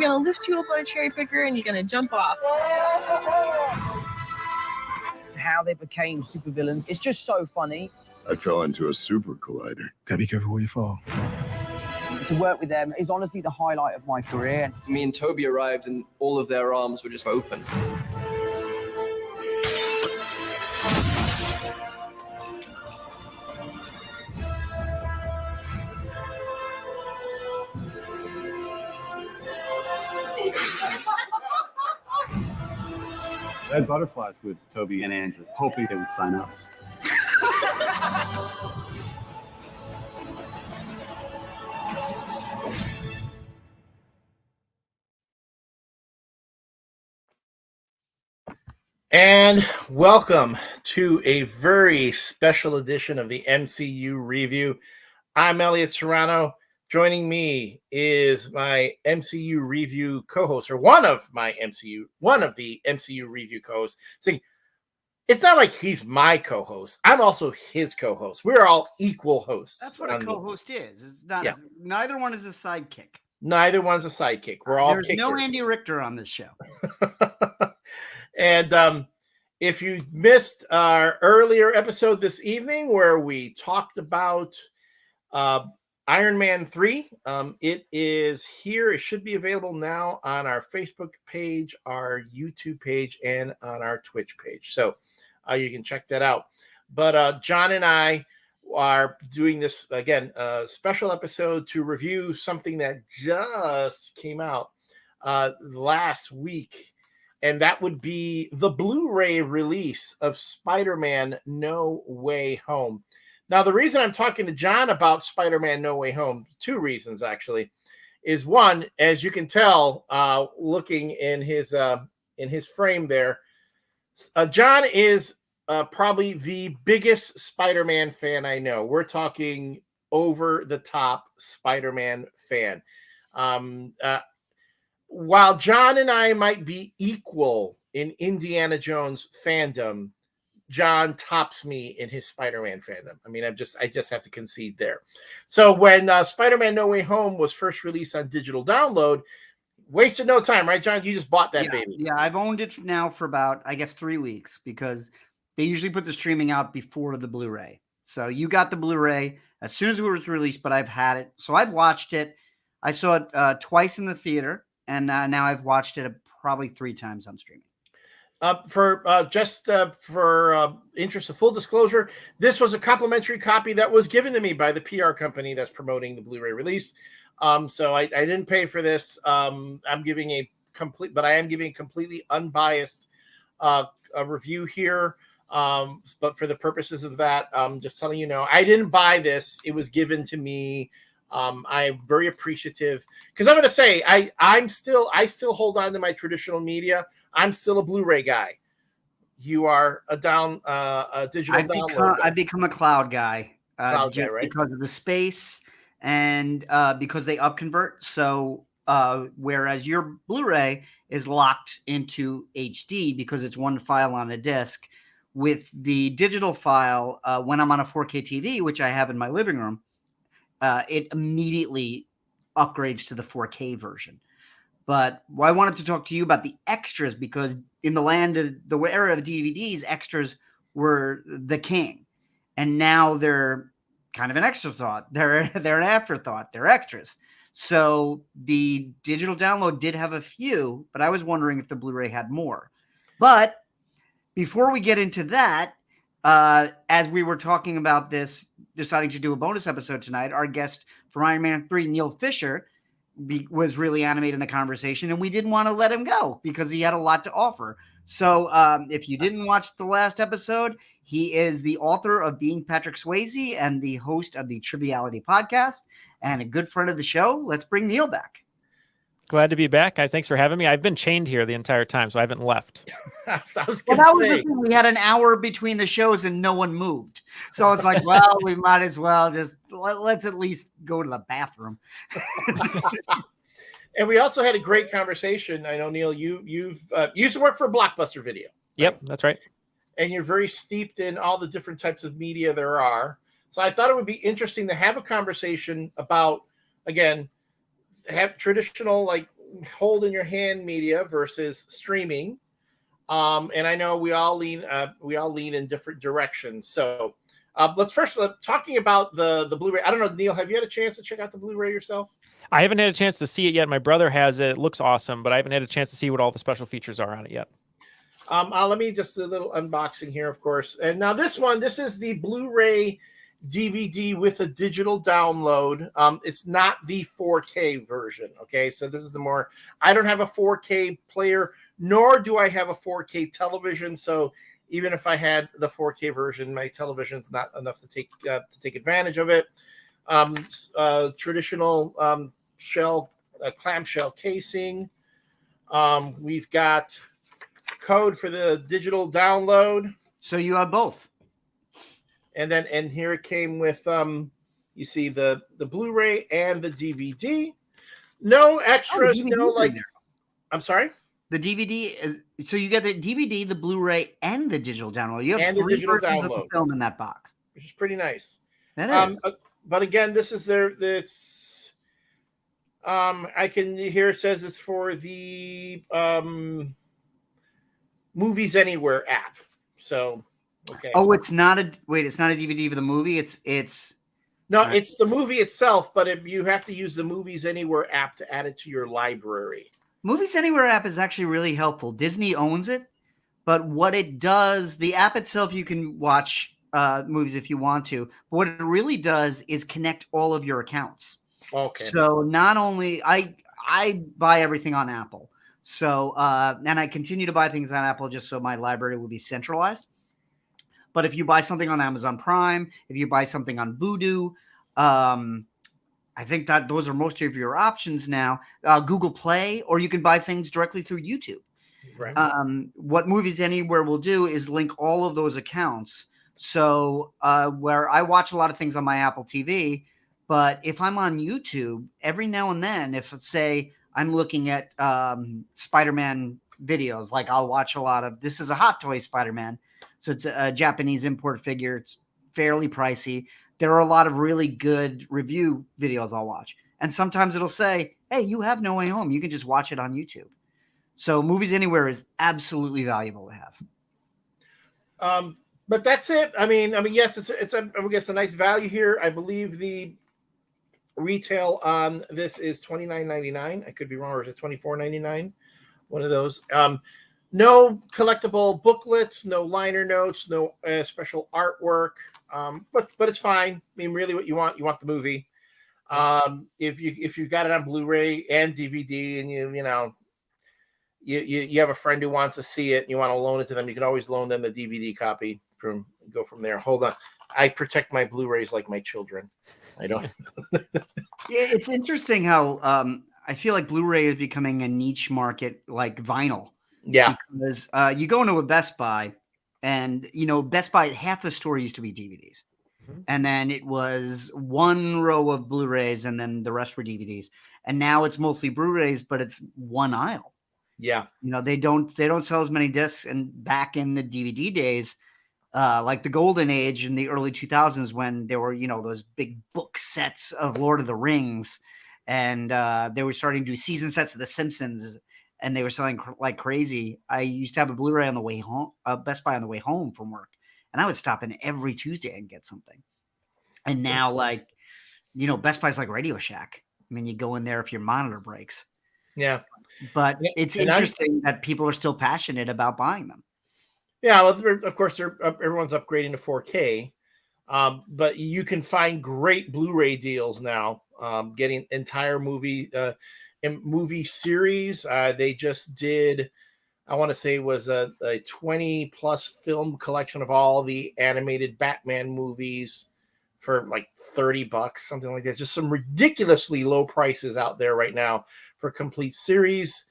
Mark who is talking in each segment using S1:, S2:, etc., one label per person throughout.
S1: going to lift you up on a cherry picker and you're going to jump off.
S2: How they became supervillains. It's just so funny.
S3: I fell into a super collider. Gotta be careful where you fall.
S2: To work with them is honestly the highlight of my career.
S4: Me and Toby arrived and all of their arms were just open.
S5: I had butterflies with Toby and Andrew, hoping they would sign up.
S6: And welcome to a very special edition of the MCU review. I'm Elliot Serrano. Joining me is my MCU review co-host, or one of the MCU review co-hosts. See, it's not like he's my co-host. I'm also his co-host. We're all equal hosts.
S7: That's what a co-host is. It's not. Yeah. Neither one is a sidekick.
S6: Neither one's a sidekick. We're all
S7: There's
S6: kickers.
S7: No Andy Richter on this show.
S6: And if you missed our earlier episode this evening where we talked about Iron Man 3, it is here. It should be available now on our Facebook page, our YouTube page, and on our Twitch page. So you can check that out. But John and I are doing this, again, a special episode to review something that just came out last week. And that would be the Blu-ray release of Spider-Man No Way Home. Now, the reason I'm talking to John about Spider-Man No Way Home, two reasons actually, is one, as you can tell, looking in his frame there, John is probably the biggest Spider-Man fan I know. We're talking over-the-top Spider-Man fan. While John and I might be equal in Indiana Jones fandom, John tops me in his Spider-Man fandom. I mean, I just have to concede there. So when Spider-Man No Way Home was first released on digital download, wasted no time, right, John? You just bought that baby.
S7: Yeah, I've owned it now for about, I guess, 3 weeks because they usually put the streaming out before the Blu-ray. So you got the Blu-ray as soon as it was released, but I've had it. So I've watched it. I saw it twice in the theater, and now I've watched it probably 3 times on streaming.
S6: For interest of full disclosure, this was a complimentary copy that was given to me by the PR company that's promoting the Blu-ray release. So I didn't pay for this. I'm giving a completely unbiased a review here. But for the purposes of that, I'm just telling you now, I didn't buy this. It was given to me. I'm very appreciative because I'm going to say I still hold on to my traditional media. I'm still a Blu-ray guy. You are a digital download guy.
S7: I've become a cloud guy.
S6: Cloud guy, right?
S7: Because of the space and because they upconvert. So whereas your Blu-ray is locked into HD because it's one file on a disc, with the digital file, when I'm on a 4K TV, which I have in my living room, it immediately upgrades to the 4K version. But I wanted to talk to you about the extras because in the land of the era of DVDs, extras were the king. And now they're kind of an extra thought. They're an afterthought. They're extras. So the digital download did have a few, but I was wondering if the Blu-ray had more. But before we get into that, as we were talking about this, deciding to do a bonus episode tonight, our guest for Iron Man 3, Neil Fisher, was really animated in the conversation, and we didn't want to let him go because he had a lot to offer. So if you didn't watch the last episode, he is the author of Being Patrick Swayze and the host of the Triviality podcast and a good friend of the show. Let's bring Neil back.
S8: Glad to be back, guys. Thanks for having me. I've been chained here the entire time, so I haven't left.
S6: I was
S7: well, that was the thing. We had an hour between the shows and no one moved. So I was like, well, we might as well just let's at least go to the bathroom.
S6: And we also had a great conversation. I know, Neil, you used to work for Blockbuster Video.
S8: Yep, right? That's right.
S6: And you're very steeped in all the different types of media there are. So I thought it would be interesting to have a conversation about, again, have traditional, like hold in your hand media versus streaming. And I know we all lean in different directions. So let's first talking about the Blu-ray. I don't know, Neil, have you had a chance to check out the Blu-ray yourself?
S8: I haven't had a chance to see it yet. My brother has it. It looks awesome, but I haven't had a chance to see what all the special features are on it yet.
S6: Let me just a little unboxing here, of course. And now this is the Blu-ray DVD with a digital download. It's not the 4K version. Okay, so this is the more. I don't have a 4K player, nor do I have a 4K television. So even if I had the 4K version, my television's not enough to take advantage of it. Traditional clamshell casing. We've got code for the digital download.
S7: So you have both.
S6: And here it came with you see the Blu-ray and the DVD. No extras, no like there. I'm sorry?
S7: The DVD is, so you get the DVD, the Blu-ray, and the digital download. You have
S6: and the digital download
S7: of the film in that box,
S6: which is pretty nice.
S7: That is.
S6: But again, this is it's I can hear it says it's for the Movies Anywhere app. So okay.
S7: Oh, it's not a DVD for the movie. It's
S6: no, it's the movie itself, but you have to use the Movies Anywhere app to add it to your library.
S7: Movies Anywhere app is actually really helpful. Disney owns it, but what it does, the app itself, you can watch movies if you want to. But what it really does is connect all of your accounts.
S6: Okay.
S7: So not only I buy everything on Apple, so and I continue to buy things on Apple just so my library will be centralized. But if you buy something on Amazon Prime, if you buy something on Vudu, I think that those are most of your options now. Google Play, or you can buy things directly through YouTube.
S6: Right.
S7: What Movies Anywhere will do is link all of those accounts. So where I watch a lot of things on my Apple TV, but if I'm on YouTube, every now and then, if let's say I'm looking at Spider-Man videos, like I'll watch a lot of, this is a Hot Toy Spider-Man. So it's a Japanese import figure. It's fairly pricey. There are a lot of really good review videos I'll watch. And sometimes it'll say, hey, you have No Way Home. You can just watch it on YouTube. So Movies Anywhere is absolutely valuable to have.
S6: But that's it. I mean, yes, it's a nice value here. I believe the retail on this is $29.99. I could be wrong, or is it $24.99? One of those. No collectible booklets, no liner notes, no special artwork. But it's fine. I mean, really, what you want the movie. If you got it on Blu-ray and DVD, and you have a friend who wants to see it, and you want to loan it to them, you can always loan them the DVD copy. Go from there. Hold on, I protect my Blu-rays like my children. I don't.
S7: Yeah, it's interesting how I feel like Blu-ray is becoming a niche market like vinyl.
S6: Yeah,
S7: because you go into a Best Buy, and Best Buy, half the store used to be DVDs, and then it was one row of Blu-rays, and then the rest were DVDs, and now it's mostly Blu-rays, but it's one aisle.
S6: Yeah,
S7: they don't sell as many discs. And back in the DVD days, like the golden age in the early 2000s, when there were those big book sets of Lord of the Rings, and they were starting to do season sets of The Simpsons. And they were selling like crazy. I used to have a Blu-ray on the way home, Best Buy on the way home from work, and I would stop in every Tuesday and get something. And now, Best Buy's like Radio Shack. I mean, you go in there if your monitor breaks.
S6: Yeah,
S7: but it's interesting that people are still passionate about buying them.
S6: Yeah, well, of course, everyone's upgrading to 4K, but you can find great Blu-ray deals now. Getting entire movie series. They just did, I want to say it was a 20 plus film collection of all the animated Batman movies for like $30, something like that. Just some ridiculously low prices out there right now for complete series,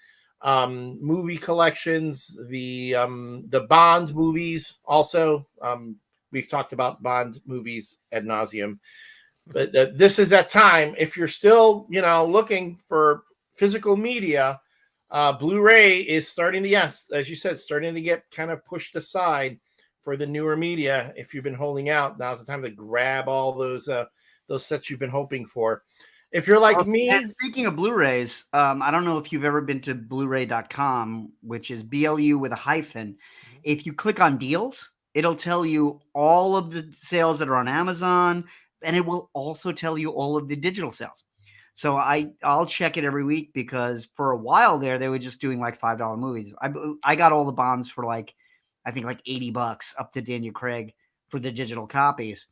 S6: movie collections, the Bond movies. Also, we've talked about Bond movies ad nauseum, but this is that time. If you're still, looking for physical media, Blu-ray is starting to, as you said, starting to get kind of pushed aside for the newer media. If you've been holding out, now's the time to grab all those sets you've been hoping for. If you're like me,
S7: and speaking of Blu-rays, I don't know if you've ever been to BluRay.com, which is BLU with a hyphen. If you click on deals, it'll tell you all of the sales that are on Amazon, and it will also tell you all of the digital sales. So I'll check it every week because for a while there, they were just doing like $5 movies. I got all the bonds for I think like $80 up to Daniel Craig for the digital copies.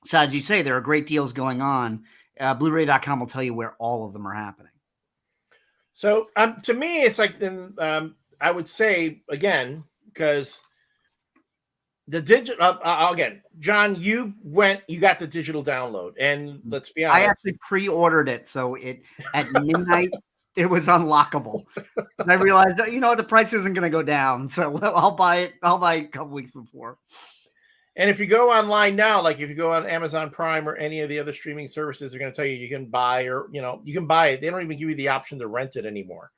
S7: So as you say, there are great deals going on. Blu-ray.com will tell you where all of them are happening.
S6: So to me, it's like I would say again, because the digital again, John, you got the digital download, and let's be honest,
S7: I actually pre-ordered it, so at midnight it was unlockable. I realized that the price isn't going to go down, so I'll buy it. I'll buy it a couple weeks before.
S6: And if you go online now, like if you go on Amazon Prime or any of the other streaming services, they're going to tell you can buy, or you can buy it. They don't even give you the option to rent it anymore.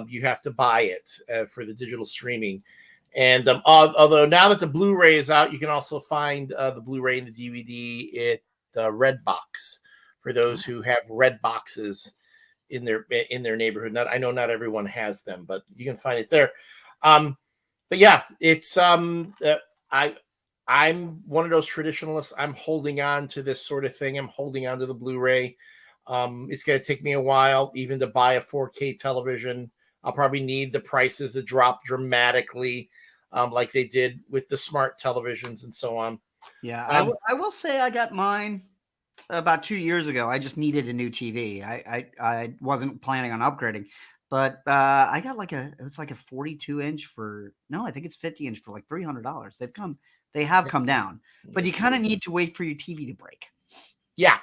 S6: You have to buy it for the digital streaming. And although now that the Blu-ray is out, you can also find the Blu-ray and the DVD at Redbox for those who have red boxes in their neighborhood. I know not everyone has them, but you can find it there. But yeah, it's I'm one of those traditionalists. I'm holding on to this sort of thing. I'm holding on to the Blu-ray. It's going to take me a while even to buy a 4K television. I'll probably need the prices to drop dramatically, like they did with the smart televisions and so on.
S7: Yeah, I will say I got mine about 2 years ago. I just needed a new TV. I wasn't planning on upgrading, but I got it's like a 42-inch I think it's 50-inch for like $300. They have come down, but you kind of need to wait for your TV to break.
S6: Yeah.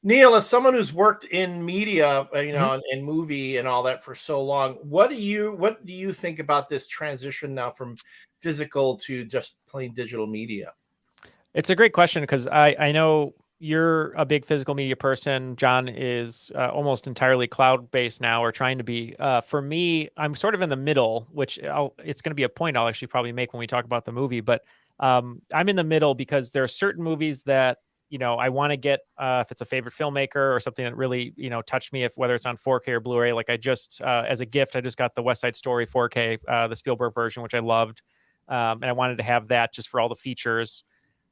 S6: Neil, as someone who's worked in media, and movie and all that for so long, what do you think about this transition now from physical to just plain digital media?
S8: It's a great question because I know you're a big physical media person. John is almost entirely cloud-based now, or trying to be. For me, I'm sort of in the middle, which it's going to be a point I'll actually probably make when we talk about the movie. But I'm in the middle because there are certain movies that I want to get if it's a favorite filmmaker or something that really touched me. Whether it's on 4K or Blu-ray, like I just as a gift, I just got the West Side Story 4K, the Spielberg version, which I loved, and I wanted to have that just for all the features.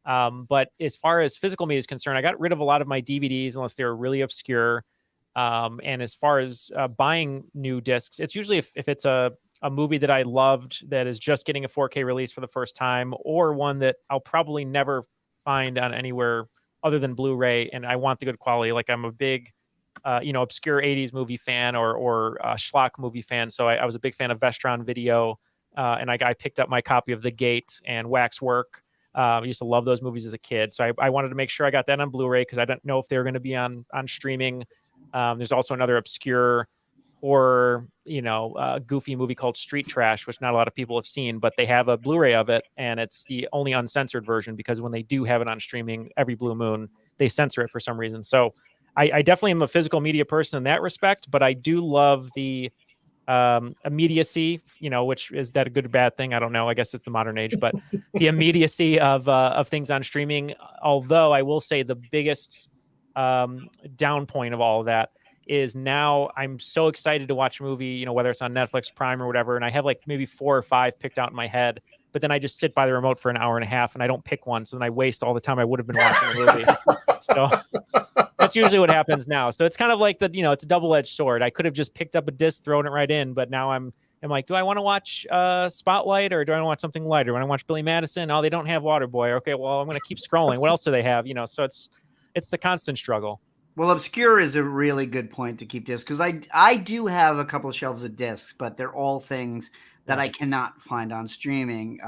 S8: But as far as physical media is concerned, I got rid of a lot of my DVDs unless they were really obscure. And as far as buying new discs, it's usually if it's a movie that I loved that is just getting a 4K release for the first time, or one that I'll probably never find on anywhere other than Blu-ray, and I want the good quality. Like I'm a big, obscure 80s movie fan or schlock movie fan. So I was a big fan of Vestron Video, and I picked up my copy of The Gate and Waxwork. I used to love those movies as a kid. So I wanted to make sure I got that on Blu-ray because I don't know if they were going to be on streaming. There's also another obscure horror, goofy movie called Street Trash, which not a lot of people have seen, but they have a Blu-ray of it, and it's the only uncensored version because when they do have it on streaming every blue moon, they censor it for some reason. So I definitely am a physical media person in that respect, but I do love the immediacy, which is that a good or bad thing? I don't know. I guess it's the modern age, but the immediacy of things on streaming. Although I will say the biggest down point of all of that is now I'm so excited to watch a movie, whether it's on Netflix, Prime, or whatever, and I have like maybe 4 or 5 picked out in my head, but then I just sit by the remote for an hour and a half and I don't pick one, so then I waste all the time I would have been watching the movie. So that's usually what happens now. So it's kind of like it's a double-edged sword. I could have just picked up a disc, thrown it right in, but now I'm like, do I want to watch Spotlight, or do I want to watch something lighter? Do I want to watch Billy Madison? Oh, they don't have Waterboy. Okay, well, I'm going to keep scrolling. What else do they have? So it's the constant struggle.
S7: Well, obscure is a really good point to keep discs because I do have a couple of shelves of discs, but they're all things that I cannot find on streaming.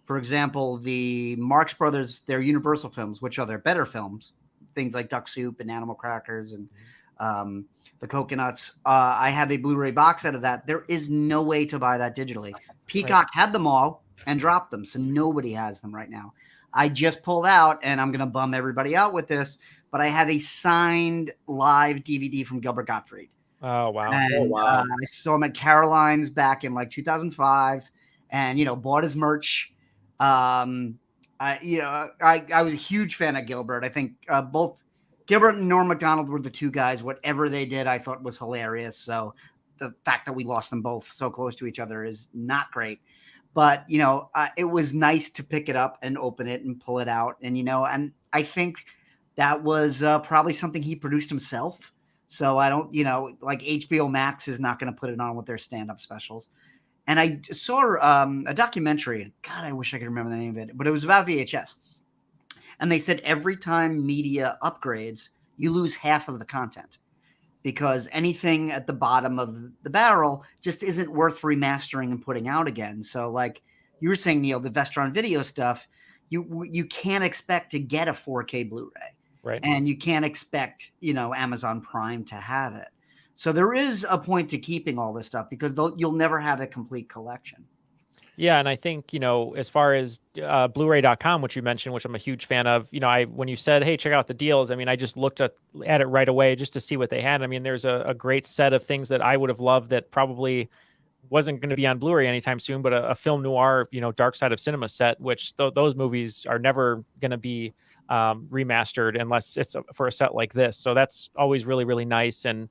S7: For example, the Marx Brothers, their Universal films, which are their better films, things like Duck Soup and Animal Crackers and the Coconuts. I have a Blu-ray box set of that. There is no way to buy that digitally. Peacock had them all and dropped them, so nobody has them right now. I just pulled out, and I'm going to bum everybody out with this, but I have a signed live DVD from Gilbert Gottfried.
S8: Oh, wow.
S7: And, I saw him at Caroline's back in like 2005 and, bought his merch. I was a huge fan of Gilbert. I think both Gilbert and Norm Macdonald were the two guys. Whatever they did, I thought was hilarious. So the fact that we lost them both so close to each other is not great. But, it was nice to pick it up and open it and pull it out. And, and I think that was probably something he produced himself. So I don't, like HBO Max is not going to put it on with their stand-up specials. And I saw a documentary. God, I wish I could remember the name of it. But it was about VHS. And they said every time media upgrades, you lose half of the content. Because anything at the bottom of the barrel just isn't worth remastering and putting out again. So like you were saying, Neil, the Vestron video stuff, you can't expect to get a 4K Blu-ray.
S8: Right.
S7: And you can't expect, Amazon Prime to have it. So there is a point to keeping all this stuff because you'll never have a complete collection.
S8: Yeah, and I think, as far as BluRay.com, which you mentioned, which I'm a huge fan of, when you said, hey, check out the deals, I just looked at it right away just to see what they had. There's a great set of things that I would have loved that probably wasn't going to be on Blu-ray anytime soon, but a film noir, Dark Side of Cinema set, which those movies are never going to be remastered unless it's for a set like this. So that's always really, really nice. And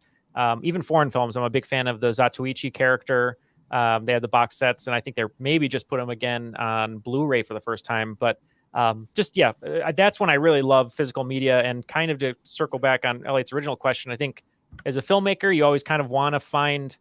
S8: even foreign films, I'm a big fan of the Zatoichi character. They had the box sets, and I think they're maybe just put them again on Blu-ray for the first time. But that's when I really love physical media. And kind of to circle back on Elliot's original question, I think as a filmmaker, you always kind of want to find,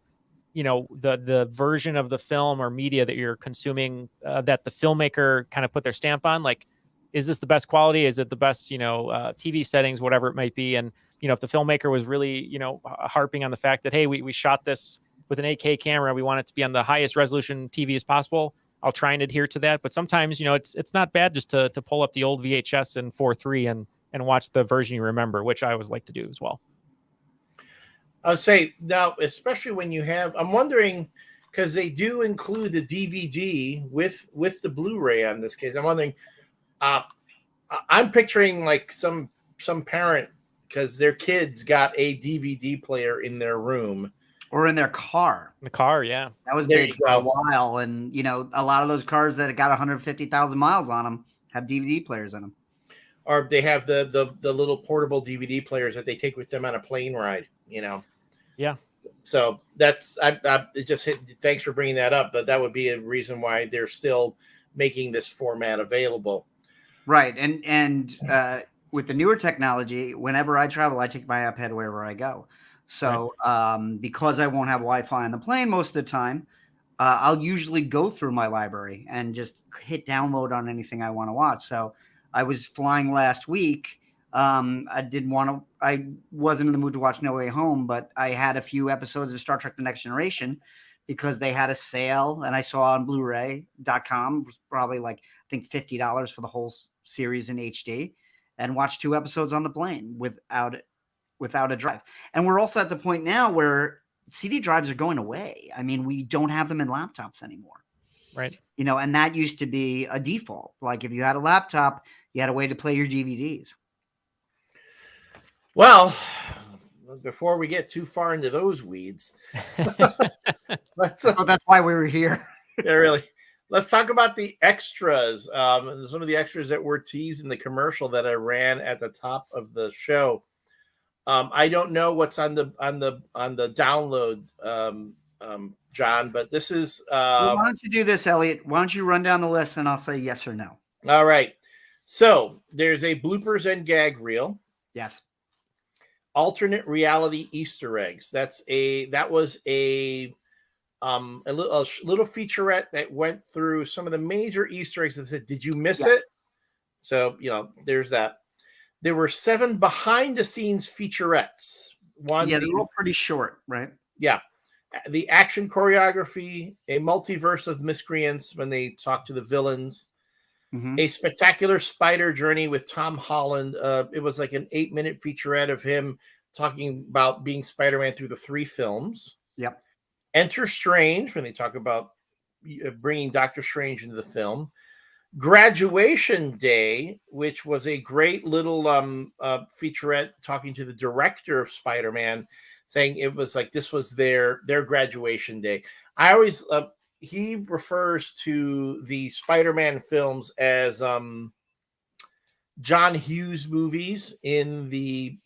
S8: the version of the film or media that you're consuming that the filmmaker kind of put their stamp on. Like, is this the best quality? Is it the best, TV settings, whatever it might be? And, if the filmmaker was really, harping on the fact that, hey, we shot this with an 8K camera, we want it to be on the highest resolution TV as possible, I'll try and adhere to that. But sometimes, it's not bad just to pull up the old VHS in 4:3 and watch the version you remember, which I always like to do as well.
S6: I'll say now, especially when you have, I'm wondering, because they do include the DVD with the Blu-ray on this case. I'm wondering, I'm picturing like some parent, because their kids got a DVD player in their room.
S7: Or in their car.
S8: In the car, yeah.
S7: That was big for a while. And, a lot of those cars that got 150,000 miles on them have DVD players in them.
S6: Or they have the little portable DVD players that they take with them on a plane ride,
S8: Yeah.
S6: So that's, it just hit, thanks for bringing that up, but that would be a reason why they're still making this format available.
S7: Right. And with the newer technology, whenever I travel, I take my iPad wherever I go. So because I won't have Wi-Fi on the plane most of the time, I'll usually go through my library and just hit download on anything I want to watch. So I was flying last week. I wasn't in the mood to watch No Way Home, but I had a few episodes of Star Trek: The Next Generation because they had a sale, and I saw on BluRaycom probably like I think $50 for the whole series in HD, and watched 2 episodes on the plane without a drive. And we're also at the point now where CD drives are going away. We don't have them in laptops anymore.
S8: Right.
S7: And that used to be a default. Like if you had a laptop, you had a way to play your DVDs.
S6: Well, before we get too far into those weeds, that's
S7: why we were here.
S6: Yeah, really. Let's talk about the extras. Some of the extras that were teased in the commercial that I ran at the top of the show. I don't know what's on the download, John, but this is.
S7: Well, why don't you do this, Elliot? Why don't you run down the list and I'll say yes or no.
S6: All right. So there's a bloopers and gag reel.
S7: Yes.
S6: Alternate reality Easter eggs. That was a little featurette that went through some of the major Easter eggs that said, "Did you miss it?" So there's that. There were 7 behind-the-scenes featurettes.
S7: They're all pretty short, right?
S6: Yeah. The action choreography, a multiverse of miscreants when they talk to the villains, a spectacular spider journey with Tom Holland. It was like an 8-minute featurette of him talking about being Spider-Man through the 3 films.
S7: Yep.
S6: Enter Strange, when they talk about bringing Doctor Strange into the film. Graduation Day, which was a great little featurette talking to the director of Spider-Man, saying it was like this was their graduation day. I always he refers to the Spider-Man films as John Hughes movies in the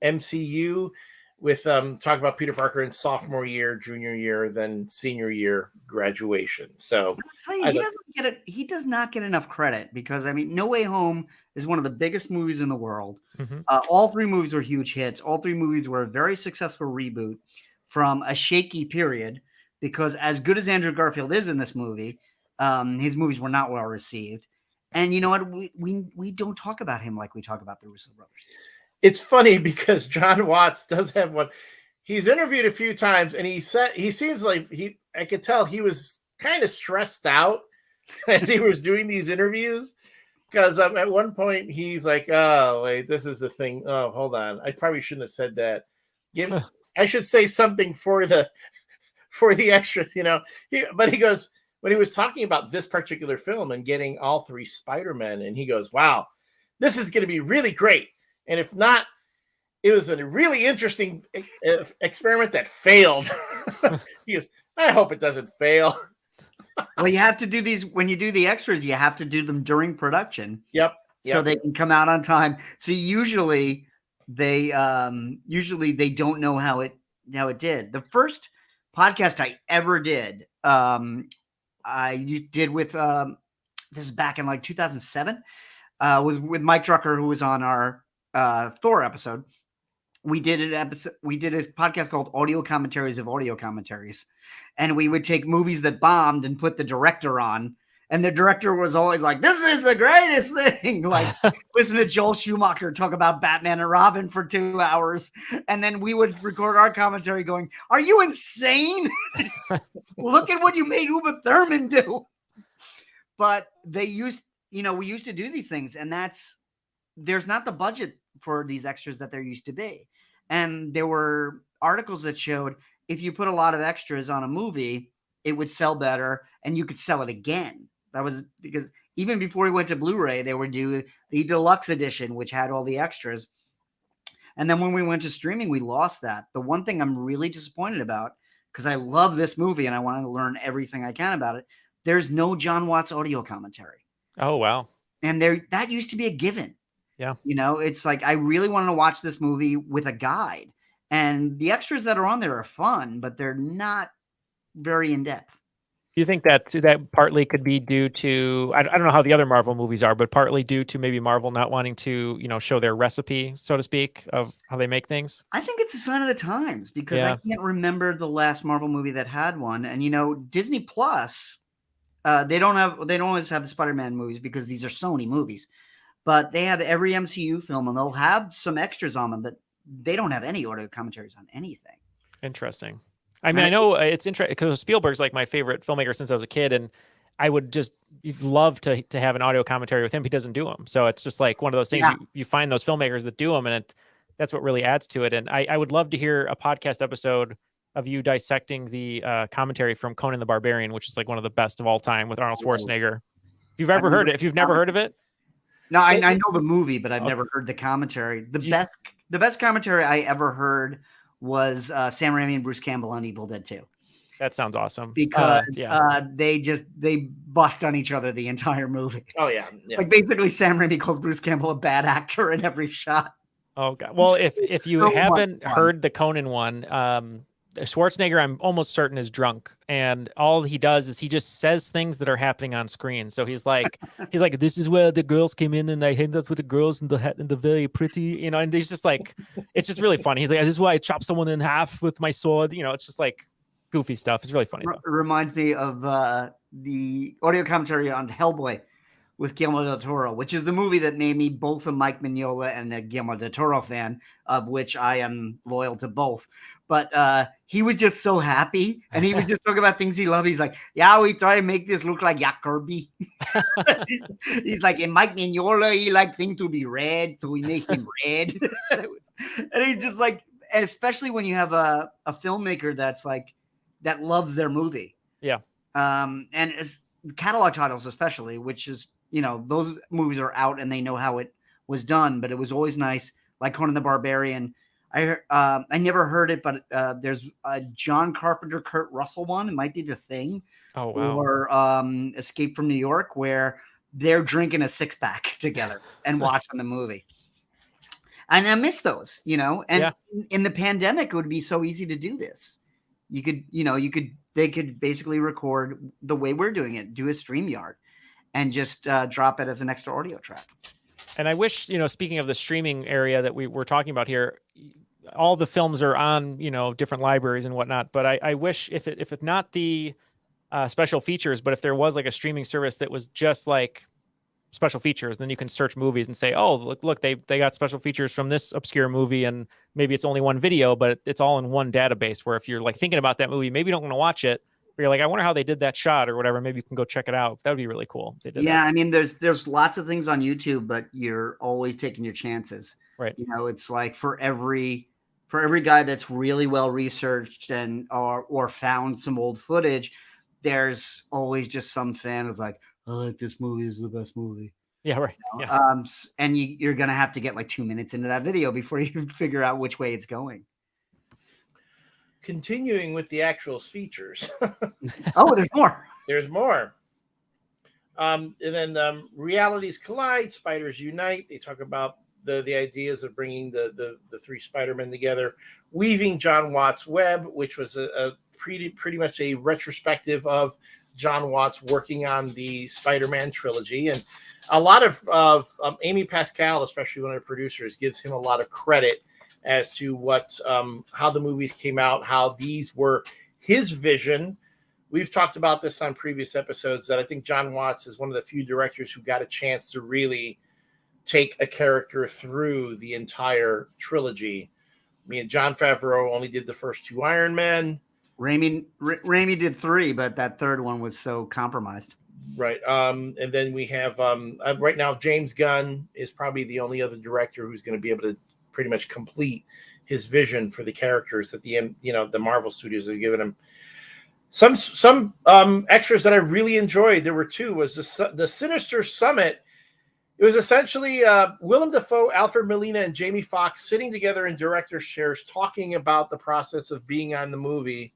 S6: MCU with talk about Peter Parker in sophomore year, junior year, then senior year graduation. So
S7: I'll tell you, he does not get enough credit because I mean, No Way Home is one of the biggest movies in the world.
S8: Mhm.
S7: All three movies were huge hits. All three movies were a very successful reboot from a shaky period because as good as Andrew Garfield is in this movie, his movies were not well received. And you know what? We don't talk about him like we talk about the Russo brothers.
S6: It's funny because John Watts does have one. He's interviewed a few times, and he said he seems like I could tell he was kind of stressed out as he was doing these interviews. Because at one point he's like, "Oh wait, this is the thing. Oh, hold on, I probably shouldn't have said that. I should say something for the extras, you know." But he goes when he was talking about this particular film and getting all three Spider-Men, and he goes, "Wow, this is going to be really great." And if not, it was a really interesting experiment that failed. He goes, I hope it doesn't fail.
S7: Well, you have to do these when you do the extras, you have to do them during production.
S6: Yep.
S7: So they can come out on time. So usually they don't know how it did. The first podcast I ever did, I did with this is back in like 2007, was with Mike Drucker, who was on our Thor episode. We did a podcast called Audio Commentaries of Audio Commentaries. And we would take movies that bombed and put the director on. And the director was always like, this is the greatest thing. Like, listen to Joel Schumacher talk about Batman and Robin for 2 hours. And then we would record our commentary going, are you insane? Look at what you made Uma Thurman do. But we used to do these things. And there's not the budget for these extras that there used to be. And there were articles that showed if you put a lot of extras on a movie, it would sell better and you could sell it again. That was because even before we went to Blu-ray, they would do the deluxe edition, which had all the extras. And then when we went to streaming, we lost that. The one thing I'm really disappointed about, because I love this movie and I want to learn everything I can about it, there's no John Watts audio commentary.
S8: Oh, wow.
S7: And that used to be a given.
S8: Yeah.
S7: It's like, I really wanted to watch this movie with a guide, and the extras that are on there are fun, but they're not very in depth.
S8: Do you think that partly could be due to, I don't know how the other Marvel movies are, but partly due to maybe Marvel not wanting to, show their recipe, so to speak, of how they make things?
S7: I think it's a sign of the times because I can't remember the last Marvel movie that had one. And, Disney Plus, they don't always have the Spider-Man movies because these are Sony movies. But they have every MCU film, and they'll have some extras on them, but they don't have any audio commentaries on anything.
S8: Interesting. I mean, I know it's interesting because Spielberg's like my favorite filmmaker since I was a kid, and I would just love to have an audio commentary with him. He doesn't do them. So it's just like one of those things you find those filmmakers that do them, and that's what really adds to it. And I would love to hear a podcast episode of you dissecting the commentary from Conan the Barbarian, which is like one of the best of all time with Arnold Schwarzenegger. If you've ever heard it, if you've never heard of it.
S7: No, I know the movie, but I've never heard the commentary. The best commentary I ever heard was Sam Raimi and Bruce Campbell on Evil Dead 2.
S8: That sounds awesome.
S7: Because they bust on each other the entire movie.
S6: Oh, yeah.
S7: Like basically Sam Raimi calls Bruce Campbell a bad actor in every shot.
S8: Oh, God. Well, if you haven't heard the Conan one, Schwarzenegger, I'm almost certain, is drunk, and all he does is he just says things that are happening on screen. So he's like, this is where the girls came in, and I ended up with the girls and the very pretty, and he's just like, it's just really funny. He's like, this is why I chopped someone in half with my sword. It's just like goofy stuff. It's really funny.
S7: It reminds me of the audio commentary on Hellboy with Guillermo del Toro, which is the movie that made me both a Mike Mignola and a Guillermo del Toro fan, of which I am loyal to both. But he was just so happy, and he was just talking about things he loved. He's like, yeah, we try to make this look like Jack Kirby. He's like, and Mike Mignola, he liked things to be red, so we make him red. And he's just like, and especially when you have a filmmaker that's like, that loves their movie.
S8: Yeah.
S7: And it's catalog titles especially, which is, those movies are out and they know how it was done, but it was always nice. Like Conan the Barbarian. I never heard it, but there's a John Carpenter, Kurt Russell one. It might be The Thing.
S8: Oh, wow.
S7: Or Escape from New York, where they're drinking a 6-pack together and watching the movie. And I miss those, and in the pandemic, it would be so easy to do this. They could basically record the way we're doing it, do a StreamYard and just drop it as an extra audio track.
S8: And I wish, speaking of the streaming area that we're talking about here, all the films are on, different libraries and whatnot. But I wish if it's not the special features, but if there was like a streaming service that was just like special features, then you can search movies and say, oh, look, they got special features from this obscure movie, and maybe it's only one video, but it's all in one database, where if you're like thinking about that movie, maybe you don't want to watch it, but you're like, I wonder how they did that shot or whatever, maybe you can go check it out. That would be really cool if they did that.
S7: I mean, there's lots of things on YouTube, but you're always taking your chances,
S8: right?
S7: It's like for every guy that's really well researched and or found some old footage, there's always just some fan who's like, I like this movie, is the best movie.
S8: Yeah, right. Yeah.
S7: And you're going to have to get like 2 minutes into that video before you figure out which way it's going.
S6: Continuing with the actual features.
S7: Oh, there's more.
S6: There's more. And then realities collide, spiders unite. They talk about the ideas of bringing the three Spider-Men together, weaving John Watts' web, which was a pretty much a retrospective of John Watts working on the Spider-Man trilogy. And a lot of Amy Pascal, especially one of the producers, gives him a lot of credit as to how the movies came out, how these were his vision. We've talked about this on previous episodes, that I think John Watts is one of the few directors who got a chance to really take a character through the entire trilogy. I mean, Jon Favreau only did the first 2 Iron Men.
S7: Raimi did 3, but that third one was so compromised.
S6: Right. And then we have right now, James Gunn is probably the only other director who's going to be able to pretty much complete his vision for the characters that the Marvel Studios have given him. Some extras that I really enjoyed, there were 2, was the Sinister Summit. It was essentially Willem Dafoe, Alfred Molina, and Jamie Foxx sitting together in director's chairs talking about the process of being on the movie.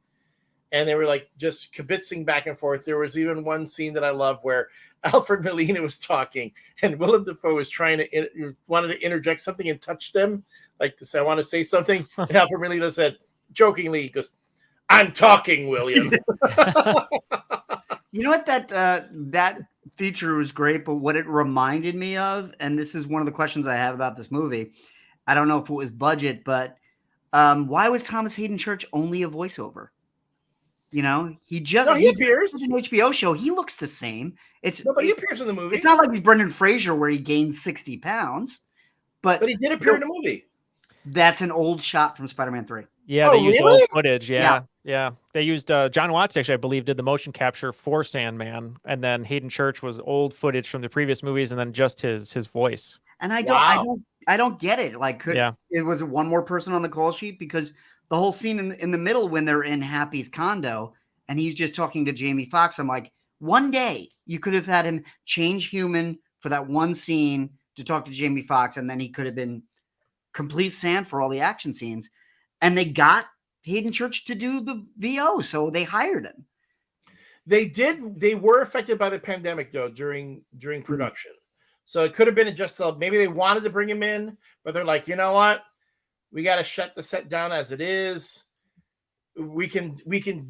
S6: And they were like just kibitzing back and forth. There was even one scene that I love where Alfred Molina was talking and Willem Dafoe was wanted to interject something and touched them, like to say, I want to say something. And Alfred Molina said, jokingly, he goes, I'm talking, William.
S7: You know what? That feature was great, but what it reminded me of, and this is one of the questions I have about this movie, I don't know if it was budget, but why was Thomas Hayden Church only a voiceover? He appears in an HBO show. He looks the same. He
S6: appears in the movie.
S7: It's not like he's Brendan Fraser where he gained 60 pounds, but
S6: he did appear in the movie.
S7: That's an old shot from Spider-Man 3.
S8: Yeah, they used old footage. Yeah. They used John Watts, actually, I believe, did the motion capture for Sandman, and then Hayden Church was old footage from the previous movies, and then just his voice.
S7: And I don't get it. Like, it was one more person on the call sheet, because the whole scene in the middle when they're in Happy's condo and he's just talking to Jamie Foxx, I'm like, one day you could have had him change human for that one scene to talk to Jamie Foxx, and then he could have been complete Sam for all the action scenes. And they got Hayden Church to do the VO, so they hired him.
S6: They did. They were affected by the pandemic, though, during production. So it could have been just maybe they wanted to bring him in, but they're like, you know what? We got to shut the set down as it is. We can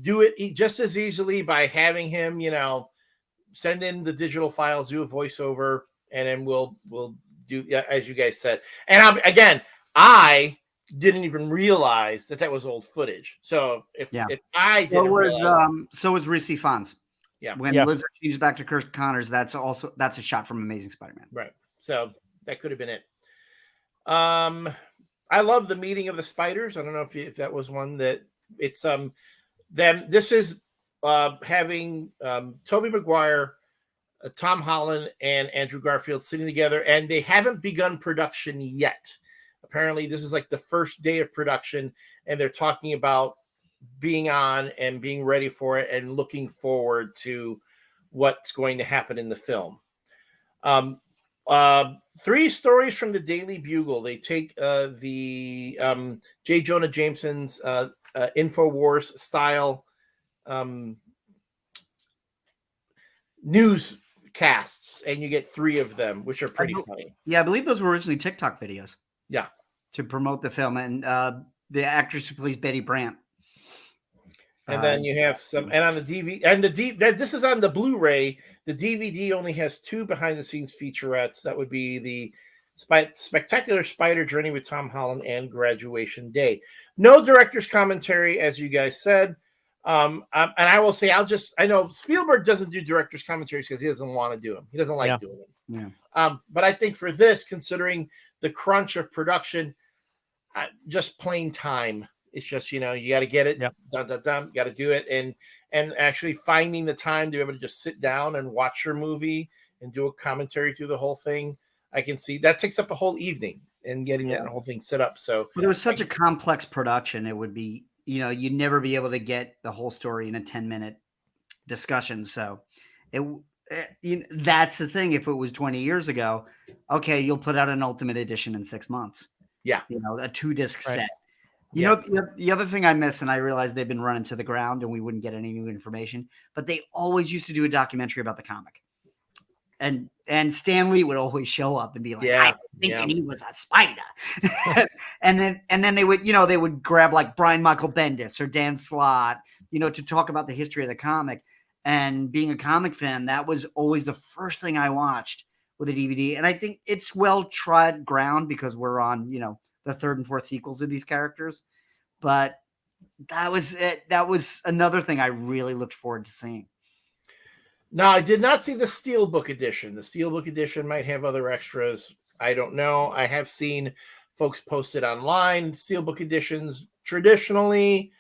S6: do it just as easily by having him, send in the digital files, do a voiceover, and then we'll do, as you guys said. And I didn't even realize that was old footage. So if I didn't,
S7: so was Reese Fonz.
S6: Yeah.
S7: When Lizard changes back to Kirk Connors, that's a shot from Amazing Spider-Man.
S6: Right. So that could have been it. I love the meeting of the spiders. I don't know if that was one that it's them. This is having Tobey Maguire, Tom Holland, and Andrew Garfield sitting together, and they haven't begun production yet. Apparently, this is like the first day of production, and they're talking about being on and being ready for it and looking forward to what's going to happen in the film. 3 stories from the Daily Bugle. They take the J. Jonah Jameson's InfoWars style news casts, and you get 3 of them, which are pretty funny.
S7: Yeah, I believe those were originally TikTok videos.
S6: Yeah.
S7: To promote the film, and the actress who plays Betty Brant.
S6: And then you have some, and on the DVD, and this is on the Blu-ray. The DVD only has 2 behind-the-scenes featurettes. That would be the Spectacular Spider Journey with Tom Holland and Graduation Day. No director's commentary, as you guys said. And I will say, I know Spielberg doesn't do director's commentaries because he doesn't want to do them. He doesn't like doing them.
S7: Yeah.
S6: But I think for this, considering the crunch of production, just plain time. It's just, you got to get it, got to do it. And actually finding the time to be able to just sit down and watch your movie and do a commentary through the whole thing. I can see that takes up a whole evening and getting that whole thing set up. So,
S7: but it was such a complex production. It would be, you'd never be able to get the whole story in a 10-minute discussion. So that's the thing. If it was 20 years ago, okay, you'll put out an Ultimate Edition in 6 months.
S6: Yeah.
S7: A 2-disc set. The other thing I miss, and I realized they've been running to the ground and we wouldn't get any new information, but they always used to do a documentary about the comic. And Stan Lee would always show up and be like, I was thinking he was a spider. and then they would grab like Brian Michael Bendis or Dan Slott, to talk about the history of the comic. And being a comic fan, that was always the first thing I watched with a DVD. And I think it's well trod ground because we're on, the 3rd and 4th sequels of these characters. But that was it. That was another thing I really looked forward to seeing.
S6: Now, I did not see the Steelbook edition. The Steelbook edition might have other extras. I don't know. I have seen folks post it online. Steelbook editions traditionally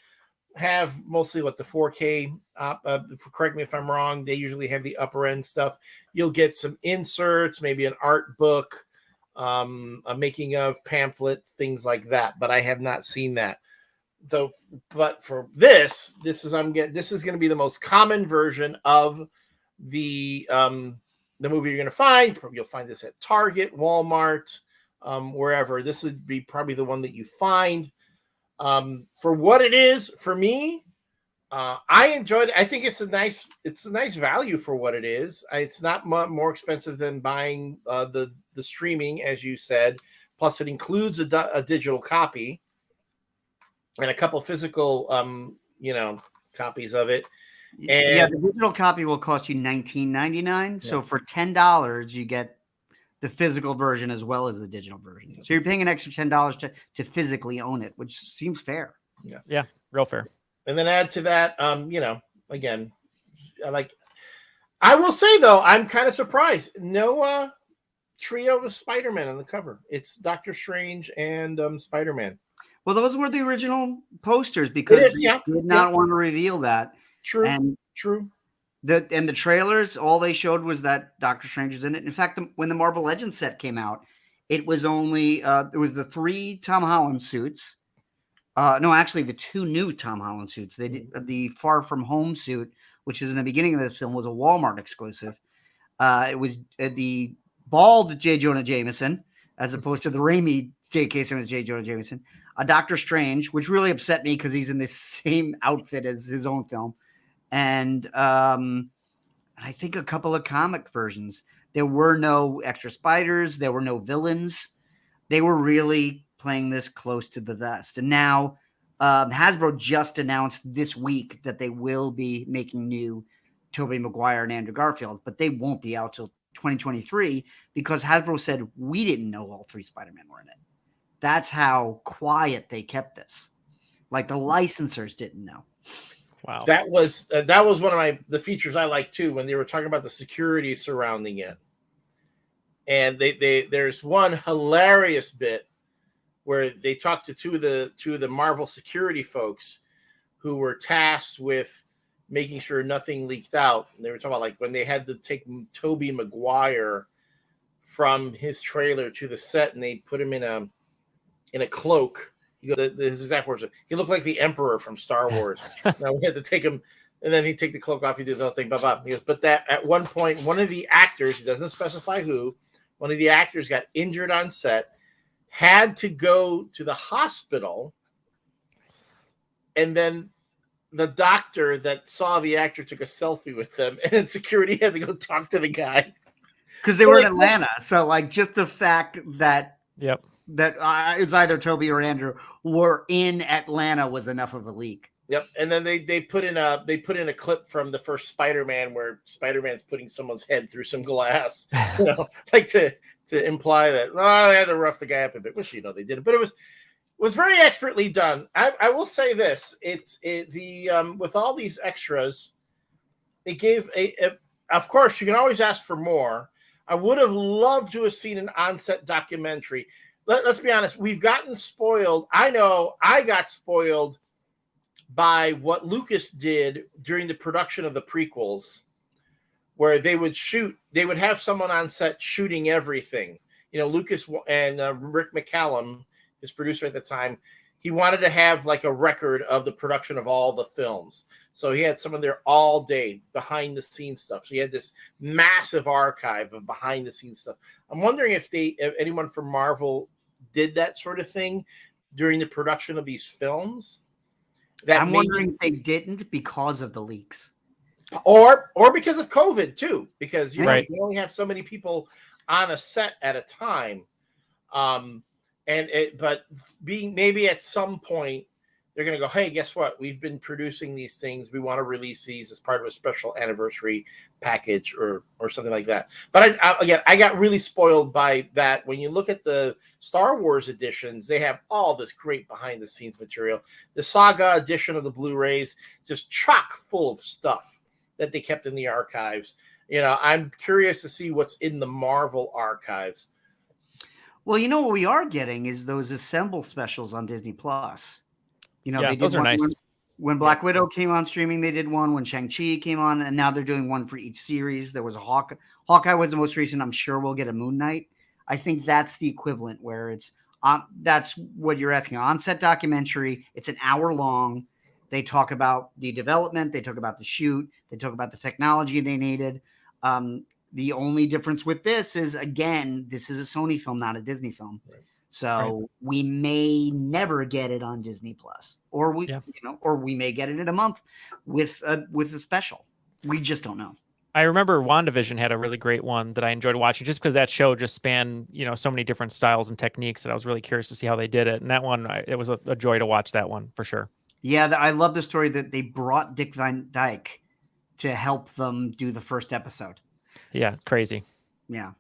S6: have mostly the 4K. Correct me if I'm wrong. They usually have the upper end stuff. You'll get some inserts, maybe an art book, a making of pamphlet, things like that. But I have not seen that. Though, but for this is going to be the most common version of the movie you're going to find. You'll find this at Target, Walmart, wherever. This would be probably the one that you find. For what it is, for me, I enjoyed it. I think it's a nice value for what it is. It's not more expensive than buying the streaming, as you said. Plus, it includes a digital copy and a couple physical, copies of it. And
S7: the digital copy will cost you $19.99. So for $10, you get the physical version as well as the digital version. So you're paying an extra $10 to physically own it, which seems fair.
S8: Yeah, real fair.
S6: And then add to that, again, I will say though, I'm kind of surprised. No trio of Spider-Man on the cover. It's Doctor Strange and Spider-Man.
S7: Well, those were the original posters because they did not want to reveal that.
S6: True. The trailers, all they showed was that Doctor Strange was in it. In fact, when the Marvel Legends set came out, it was only it was the 3 Tom Holland suits. No, actually, the 2 new Tom Holland suits. They did, the Far From Home suit, which is in the beginning of this film, was a Walmart exclusive. It was the bald J. Jonah Jameson, as opposed to the Raimi J.K. Simmons J. Jonah Jameson. A Doctor Strange, which really upset me because he's in the same outfit as his own film. And I think a couple of comic versions. There were no extra spiders. There were no villains. They were really playing this close to the vest. And now Hasbro just announced this week that they will be making new Tobey Maguire and Andrew Garfield, but they won't be out till 2023 because Hasbro said we didn't know all 3 Spider-Men were in it. That's how quiet they kept this. Like the licensors didn't know.
S8: Wow.
S6: That was one of the features I like too, when they were talking about the security surrounding it. And there's one hilarious bit where they talked to two of the Marvel security folks who were tasked with making sure nothing leaked out. And they were talking about when they had to take Tobey Maguire from his trailer to the set and they put him in a cloak. His exact words are, he looked like the Emperor from Star Wars. Now we had to take him, and then he'd take the cloak off, he'd do the whole thing, blah, blah. He goes, but that at one point, one of the actors, he doesn't specify who, one of the actors got injured on set, had to go to the hospital, and then the doctor that saw the actor took a selfie with them, and security had to go talk to the guy
S7: because they were in Atlanta. So like just the fact that
S8: Yep.
S7: that it's either Toby or Andrew were in Atlanta was enough of a leak.
S6: Yep, and then they put in a clip from the first Spider-Man where Spider-Man's putting someone's head through some glass, like to imply that they had to rough the guy up a bit. Which they didn't, but it was very expertly done. I will say this: with all these extras, it gave of course you can always ask for more. I would have loved to have seen an on-set documentary. Let's be honest, we've gotten spoiled. I know I got spoiled by what Lucas did during the production of the prequels, where they would have someone on set shooting everything. Lucas and Rick McCallum, his producer at the time, he wanted to have like a record of the production of all the films. So he had someone there all day behind the scenes stuff. So he had this massive archive of behind the scenes stuff. I'm wondering if anyone from Marvel did that sort of thing during the production of these films.
S7: I'm wondering if they didn't because of the leaks,
S6: or because of COVID too, because you only have so many people on a set at a time. But maybe at some point they're going to go, hey, guess what? We've been producing these things. We want to release these as part of a special anniversary package or something like that. But I got really spoiled by that. When you look at the Star Wars editions, they have all this great behind the scenes material. The Saga edition of the Blu-rays, just chock full of stuff that they kept in the archives. I'm curious to see what's in the Marvel archives.
S7: Well, what we are getting is those assemble specials on Disney Plus. They did
S8: those are nice.
S7: When Black Widow came on streaming, they did one. When Shang-Chi came on, and now they're doing one for each series. There was a Hawkeye was the most recent. I'm sure we'll get a Moon Knight. I think that's the equivalent where it's that's what you're asking. On-set documentary. It's an hour long. They talk about the development. They talk about the shoot. They talk about the technology they needed. The only difference with this is, again, this is a Sony film, not a Disney film. Right. So we may never get it on Disney Plus, or we may get it in a month with a special. We just don't know.
S8: I remember WandaVision had a really great one that I enjoyed watching, just because that show just spanned, so many different styles and techniques that I was really curious to see how they did it. And that one, it was a joy to watch that one for sure.
S7: Yeah, I love the story that they brought Dick Van Dyke to help them do the first episode.
S8: Yeah, crazy.
S7: Yeah.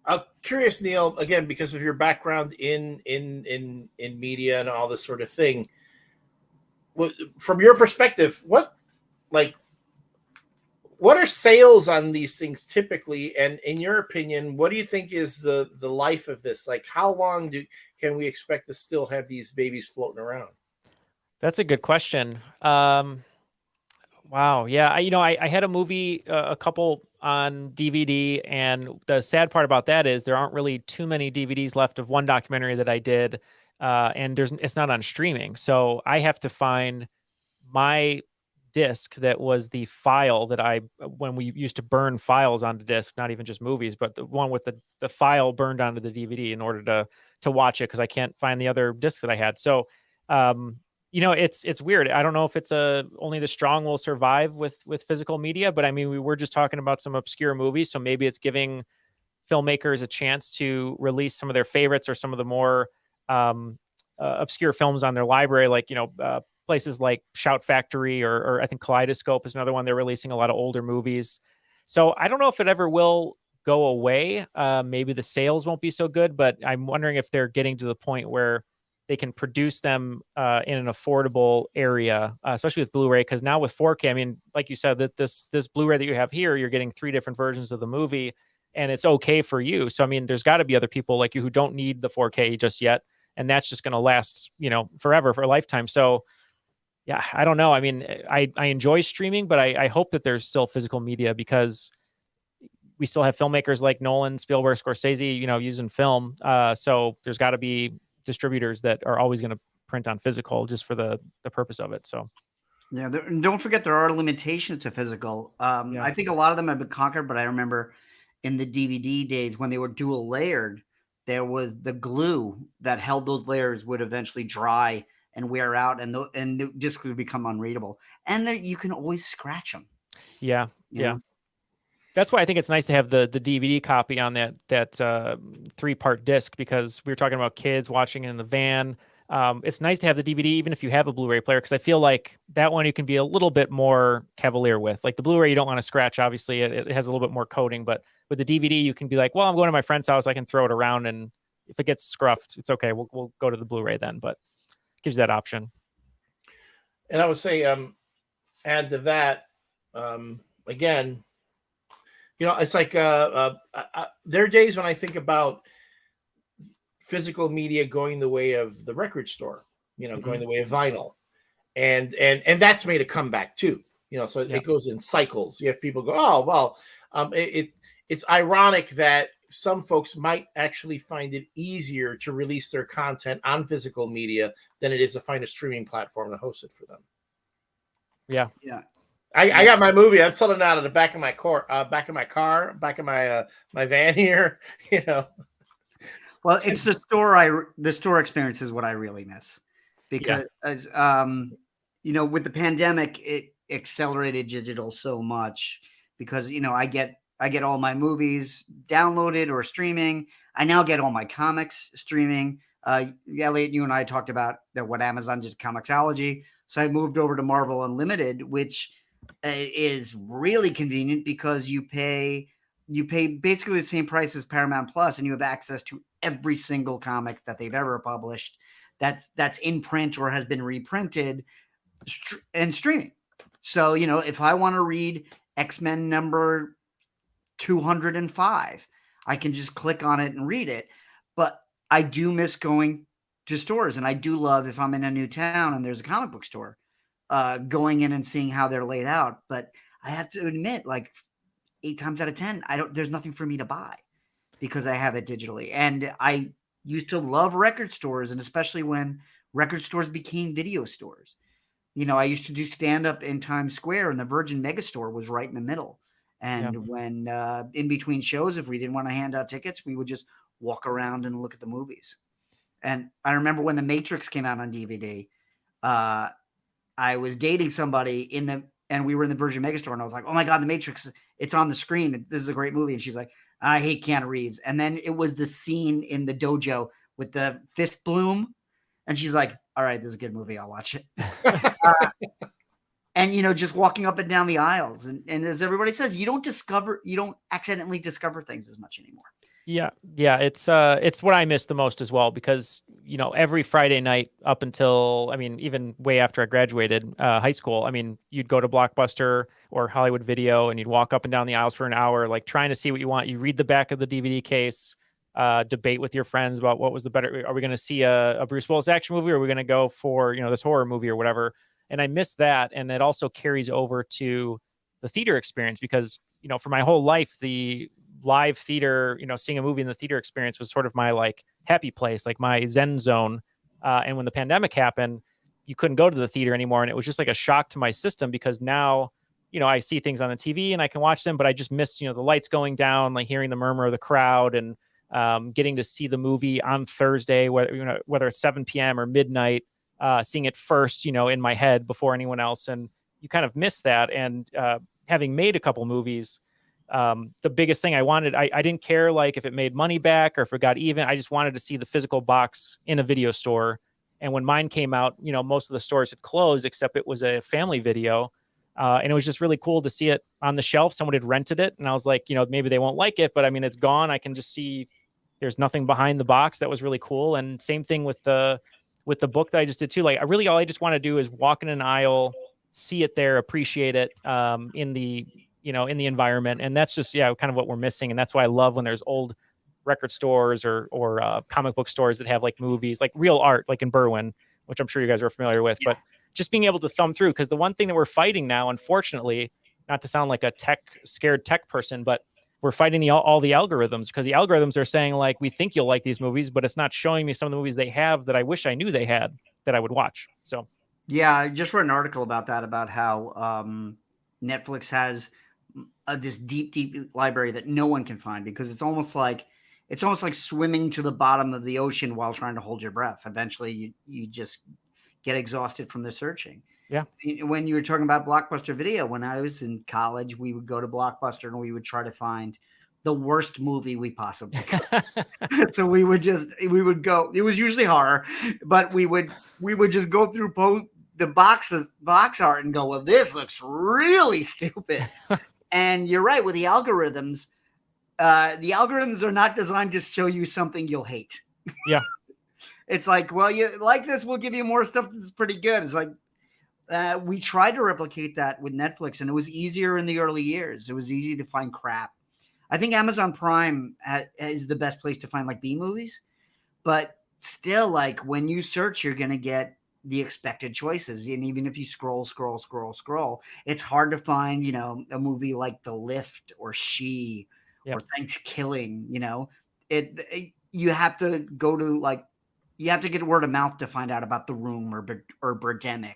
S6: I'm curious, Neil, again, because of your background in media and all this sort of thing. From your perspective, what are sales on these things typically? And in your opinion, what do you think is the life of this? Like, how long can we expect to still have these babies floating around?
S8: That's a good question. Wow. Yeah. I had a movie, a couple on DVD, and the sad part about that is there aren't really too many DVDs left of one documentary that I did. And it's not on streaming. So I have to find my disc that was the file that when we used to burn files onto disc, not even just movies, but the one with the file burned onto the DVD in order to watch it, because I can't find the other disc that I had. So, it's weird. I don't know if it's only the strong will survive with physical media, but I mean, we were just talking about some obscure movies, so maybe it's giving filmmakers a chance to release some of their favorites or some of the more obscure films on their library, like places like Shout Factory or I think Kaleidoscope is another one. They're releasing a lot of older movies, so I don't know if it ever will go away. Maybe the sales won't be so good, but I'm wondering if they're getting to the point where they can produce them in an affordable area, especially with Blu-ray. Because now with 4K, I mean, like you said, that this Blu-ray that you have here, you're getting 3 different versions of the movie, and it's okay for you. So I mean, there's got to be other people like you who don't need the 4K just yet, and that's just going to last, forever, for a lifetime. So yeah, I don't know. I mean, I enjoy streaming, but I hope that there's still physical media, because we still have filmmakers like Nolan, Spielberg, Scorsese, using film. So there's got to be distributors that are always going to print on physical just for the purpose of it. So
S7: yeah, don't forget there are limitations to physical. I think a lot of them have been conquered, but I remember in the DVD days when they were dual layered, there was the glue that held those layers would eventually dry and wear out, and the disc would become unreadable. And there, you can always scratch them.
S8: Yeah,
S7: you
S8: yeah.
S7: know?
S8: That's why I think it's nice to have the DVD copy on that 3-part disc, because we were talking about kids watching it in the van. It's nice to have the DVD, even if you have a Blu-ray player, because I feel like that one you can be a little bit more cavalier with. Like the Blu-ray, you don't want to scratch. Obviously, it has a little bit more coating, but with the DVD, you can be like, well, I'm going to my friend's house. I can throw it around, and if it gets scruffed, it's okay. We'll go to the Blu-ray then, but it gives you that option.
S6: And I would say, add to that, again, it's like there are days when I think about physical media going the way of the record store, going the way of vinyl, and that's made a comeback too. So it goes in cycles. You have people go, oh well, it's ironic that some folks might actually find it easier to release their content on physical media than it is to find a streaming platform to host it for them.
S8: Yeah.
S6: I got my movie. I'm selling out of the back of my car, back of my van here.
S7: Well, it's the store experience is what I really miss, because with the pandemic, it accelerated digital so much, because I get all my movies downloaded or streaming. I now get all my comics streaming. Elliot, you and I talked about what Amazon did, Comixology. So I moved over to Marvel Unlimited, which is really convenient because you pay basically the same price as Paramount Plus, and you have access to every single comic that they've ever published that's in print or has been reprinted and streaming. So, if I want to read X-Men number 205, I can just click on it and read it. But I do miss going to stores, and I do love, if I'm in a new town and there's a comic book store, going in and seeing how they're laid out. But I have to admit, like 8 times out of 10, there's nothing for me to buy because I have it digitally. And I used to love record stores, and especially when record stores became video stores. I used to do stand-up in Times Square, and the Virgin Megastore was right in the middle. And when in between shows, if we didn't want to hand out tickets, we would just walk around and look at the movies. And I remember when The Matrix came out on DVD, I was dating somebody and we were in the Virgin Megastore, and I was like, oh my God, The Matrix, it's on the screen. This is a great movie. And she's like, I hate Keanu Reeves. And then it was the scene in the dojo with the fist bloom. And she's like, all right, this is a good movie. I'll watch it. And, just walking up and down the aisles. And as everybody says, you don't accidentally discover things as much anymore.
S8: Yeah. It's what I miss the most as well, because, every Friday night up until, even way after I graduated high school, you'd go to Blockbuster or Hollywood Video, and you'd walk up and down the aisles for an hour, like trying to see what you want. You read the back of the DVD case, debate with your friends about what was the better. Are we going to see a Bruce Willis action movie, or are we going to go for, this horror movie or whatever? And I miss that. And it also carries over to the theater experience, because, for my whole life, the live theater, seeing a movie in the theater experience was sort of my like happy place, like my Zen zone. And when the pandemic happened, you couldn't go to the theater anymore. And it was just like a shock to my system, because now, I see things on the TV and I can watch them, but I just miss, the lights going down, like hearing the murmur of the crowd, and getting to see the movie on Thursday, whether it's 7 p.m. or midnight, seeing it first, in my head before anyone else. And you kind of miss that. And having made a couple movies, the biggest thing I wanted, I didn't care like if it made money back or if it got even. I just wanted to see the physical box in a video store. And when mine came out, most of the stores had closed, except it was a family video. And it was just really cool to see it on the shelf. Someone had rented it, and I was like, maybe they won't like it, but it's gone. I can just see there's nothing behind the box. That was really cool. And same thing with the book that I just did too. Like all I just want to do is walk in an aisle, see it there, appreciate it in the environment. And that's just, kind of what we're missing. And that's why I love when there's old record stores or comic book stores that have like movies, like real art, like in Berwyn, which I'm sure you guys are familiar with, but just being able to thumb through. Because the one thing that we're fighting now, unfortunately, not to sound like a scared tech person, but we're fighting all the algorithms, because the algorithms are saying like, we think you'll like these movies, but it's not showing me some of the movies they have that I wish I knew they had that I would watch. So, yeah,
S7: I just read an article about that, about how Netflix has this deep library that no one can find, because it's almost like swimming to the bottom of the ocean while trying to hold your breath. Eventually you get exhausted from the searching.
S8: Yeah.
S7: When you were talking about Blockbuster Video, when I was in college, we would go to Blockbuster and we would try to find the worst movie we possibly could. So we would go. It was usually horror, but we would just go through the box art and go, well, this looks really stupid. And you're right, with the algorithms are not designed to show you something you'll hate.
S8: Yeah.
S7: It's like, well, you like this, we'll give you more stuff that's pretty good. It's like, we tried to replicate that with Netflix, and it was easier in the early years. It was easy to find crap. I think Amazon Prime is the best place to find like B movies, but still, like when you search, you're going to get the expected choices. And even if you scroll, it's hard to find, a movie like The Lift or She or Thanksgiving, you have to go to you have to get word of mouth to find out about The Room or Birdemic,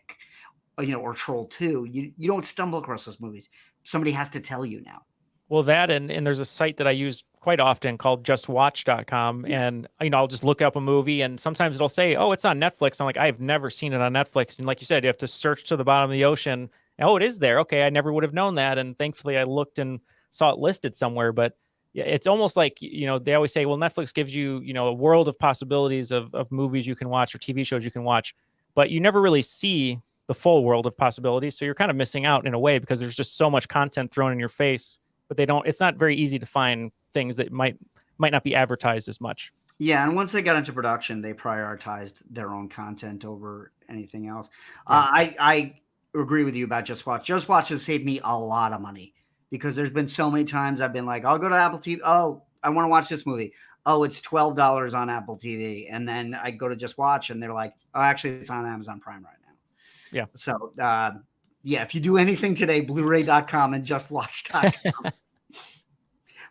S7: or Troll 2. You don't stumble across those movies. Somebody has to tell you now.
S8: Well, that and there's a site that I use quite often called justwatch.com.
S7: Yes.
S8: And, I'll just look up a movie and sometimes it'll say, oh, it's on Netflix. I'm like, I've never seen it on Netflix. And like you said, you have to search to the bottom of the ocean. Oh, it is there. Okay. I never would have known that. And thankfully I looked and saw it listed somewhere. But yeah, it's almost like, they always say, well, Netflix gives you, a world of possibilities of movies you can watch or TV shows you can watch, but you never really see the full world of possibilities. So you're kind of missing out in a way because there's just so much content thrown in your face. But it's not very easy to find things that might not be advertised as much.
S7: Yeah, and once they got into production, they prioritized their own content over anything else. Yeah. I agree with you about Just Watch. Just Watch has saved me a lot of money because there's been so many times I've been like, I'll go to Apple TV. Oh, I want to watch this movie. Oh, it's $12 on Apple TV. And then I go to Just Watch and they're like, oh, actually, it's on Amazon Prime right now.
S8: Yeah.
S7: So, yeah, if you do anything today, Blu-ray.com and JustWatch.com.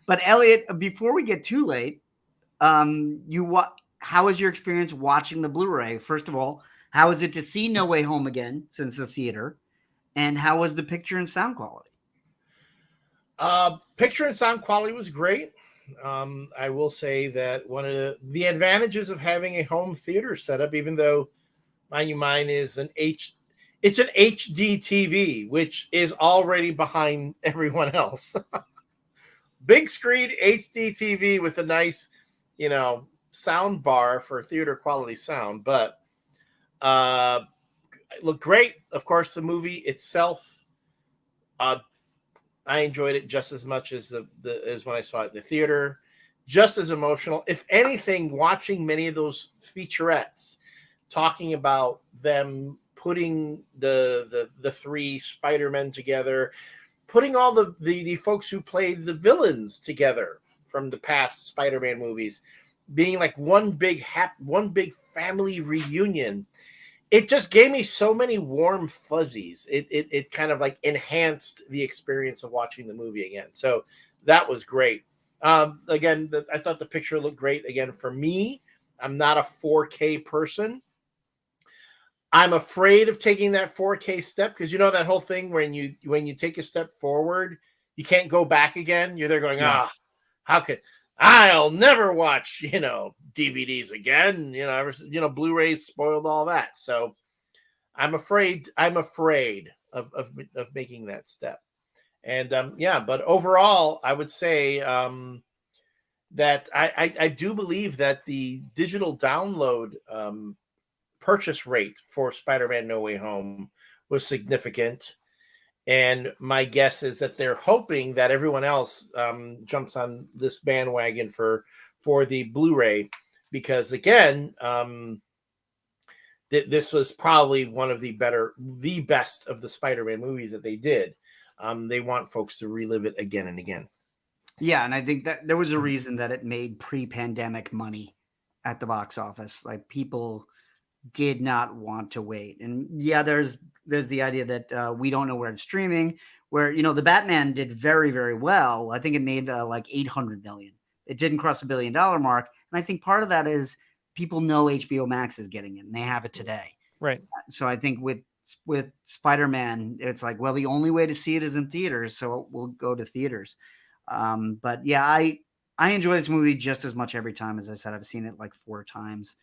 S7: But Elliot, before we get too late, how was your experience watching the Blu-ray? First of all, how is it to see No Way Home again since the theater? And how was the picture and sound quality?
S6: Picture and sound quality was great. I will say that one of the advantages of having a home theater setup, even though mine is it's an HD TV, which is already behind everyone else. Big screen HD TV with a nice, sound bar for theater quality sound, but it looked great. Of course, the movie itself, I enjoyed it just as much as as when I saw it in the theater. Just as emotional. If anything, watching many of those featurettes talking about them putting the three Spider-Men together, putting all the folks who played the villains together from the past Spider-Man movies, being like one big family reunion. It just gave me so many warm fuzzies. It kind of like enhanced the experience of watching the movie again. So that was great. Again, I thought the picture looked great. Again, for me, I'm not a 4K person. I'm afraid of taking that 4K step because that whole thing when you take a step forward, you can't go back again. You're there going, how could I'll never watch DVDs again. Blu-rays spoiled all that. So I'm afraid of making that step. And but overall, I would say that I do believe that the digital download purchase rate for Spider-Man No Way Home was significant. And my guess is that they're hoping that everyone else jumps on this bandwagon for the Blu-ray, because again, this was probably one of the best of the Spider-Man movies that they did. They want folks to relive it again and again.
S7: Yeah, and I think that there was a reason that it made pre-pandemic money at the box office. Like people did not want to wait. And yeah, there's the idea that we don't know where it's streaming, where, the Batman did very, very well. I think it made like 800 million. It didn't cross $1 billion mark. And I think part of that is people know HBO Max is getting it and they have it today.
S8: Right.
S7: So I think with Spider-Man, it's like, well, the only way to see it is in theaters. So we'll go to theaters. But yeah, I enjoy this movie just as much every time. As I said, I've seen it like 4 times.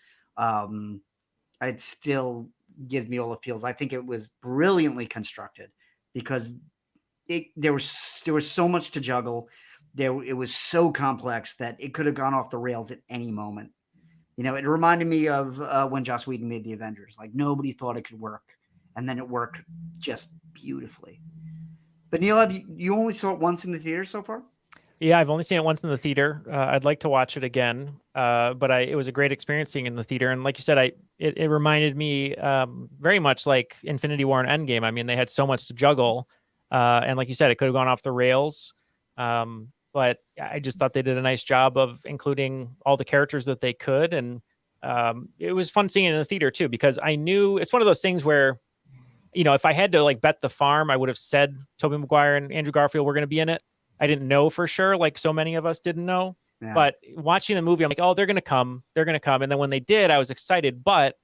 S7: It's still gives me all the feels. I think it was brilliantly constructed because there was so much to juggle. It was so complex that it could have gone off the rails at any moment. You know, it reminded me of when Joss Whedon made the Avengers. Like, nobody thought it could work, and then it worked just beautifully. But Neil, you only saw it once in the theater so far?
S8: Yeah, I've only seen it once in the theater. I'd like to watch it again, but it was a great experience seeing it in the theater. And like you said, it reminded me very much like Infinity War and Endgame. I mean, they had so much to juggle, and like you said, it could have gone off the rails. But I just thought they did a nice job of including all the characters that they could, and it was fun seeing it in the theater too, because I knew it's one of those things where, you know, if I had to like bet the farm, I would have said Tobey Maguire and Andrew Garfield were going to be in it. I didn't know for sure, like so many of us didn't know. Yeah. But watching the movie, I'm like, oh, they're going to come. And then when they did, I was excited, but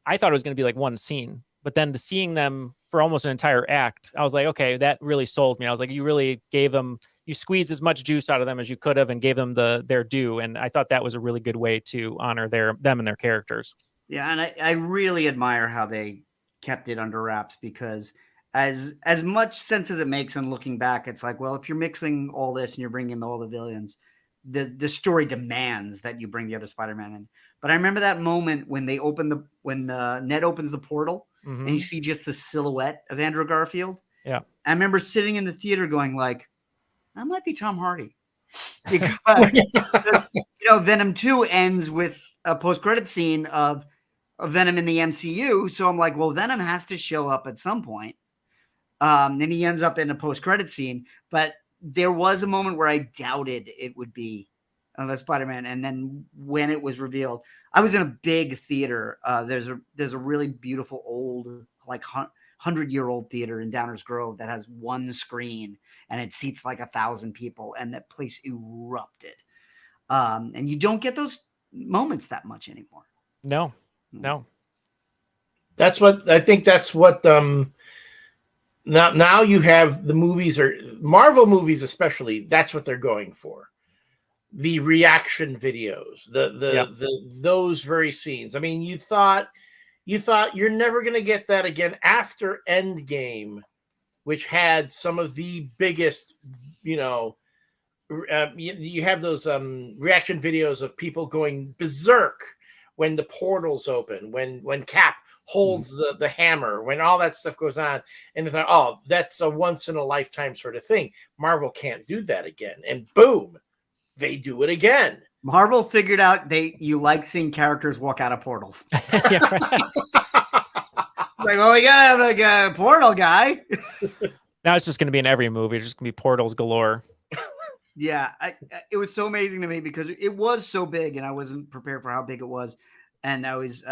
S8: I thought it was going to be like one scene. But then seeing them for almost an entire act, I was like, okay, that really sold me. I was like, you really gave them, you squeezed as much juice out of them as you could have and gave them their due. And I thought that was a really good way to honor them and their characters.
S7: Yeah, and I really admire how they kept it under wraps, because as much sense as it makes and looking back, it's like, well, if you're mixing all this and you're bringing in all the villains, the story demands that you bring the other Spider-Man in. But I remember that moment when Ned opens the portal, and you see just the silhouette of Andrew Garfield. Yeah, I remember sitting in the theater going like, that might be Tom Hardy, because you know, Venom 2 ends with a post-credit scene of Venom in the MCU. So I'm like, well, Venom has to show up at some point. Then he ends up in a post-credit scene, but there was a moment where I doubted it would be the Spider-Man. And then when it was revealed, I was in a big theater. There's a really beautiful old, like 100-year-old theater in Downers Grove that has one screen and it seats like 1,000 people, and that place erupted. And you don't get those moments that much anymore.
S8: No.
S6: That's what I think. That's what now you have the movies, or Marvel movies especially. That's what they're going for. The reaction videos, those very scenes. I mean, you thought you're never going to get that again after Endgame, which had some of the biggest, you know, you have those reaction videos of people going berserk when the portals open, when Cap holds the hammer, when all that stuff goes on, and they thought, oh, that's a once in a lifetime sort of thing. Marvel can't do that again, and boom, they do it again.
S7: Marvel figured out you like seeing characters walk out of portals.
S8: Yeah, right.
S7: It's like, well, we gotta have like a portal guy.
S8: Now it's just going to be in every movie. It's just going to be portals galore.
S7: Yeah, it was so amazing to me because it was so big, and I wasn't prepared for how big it was. And I was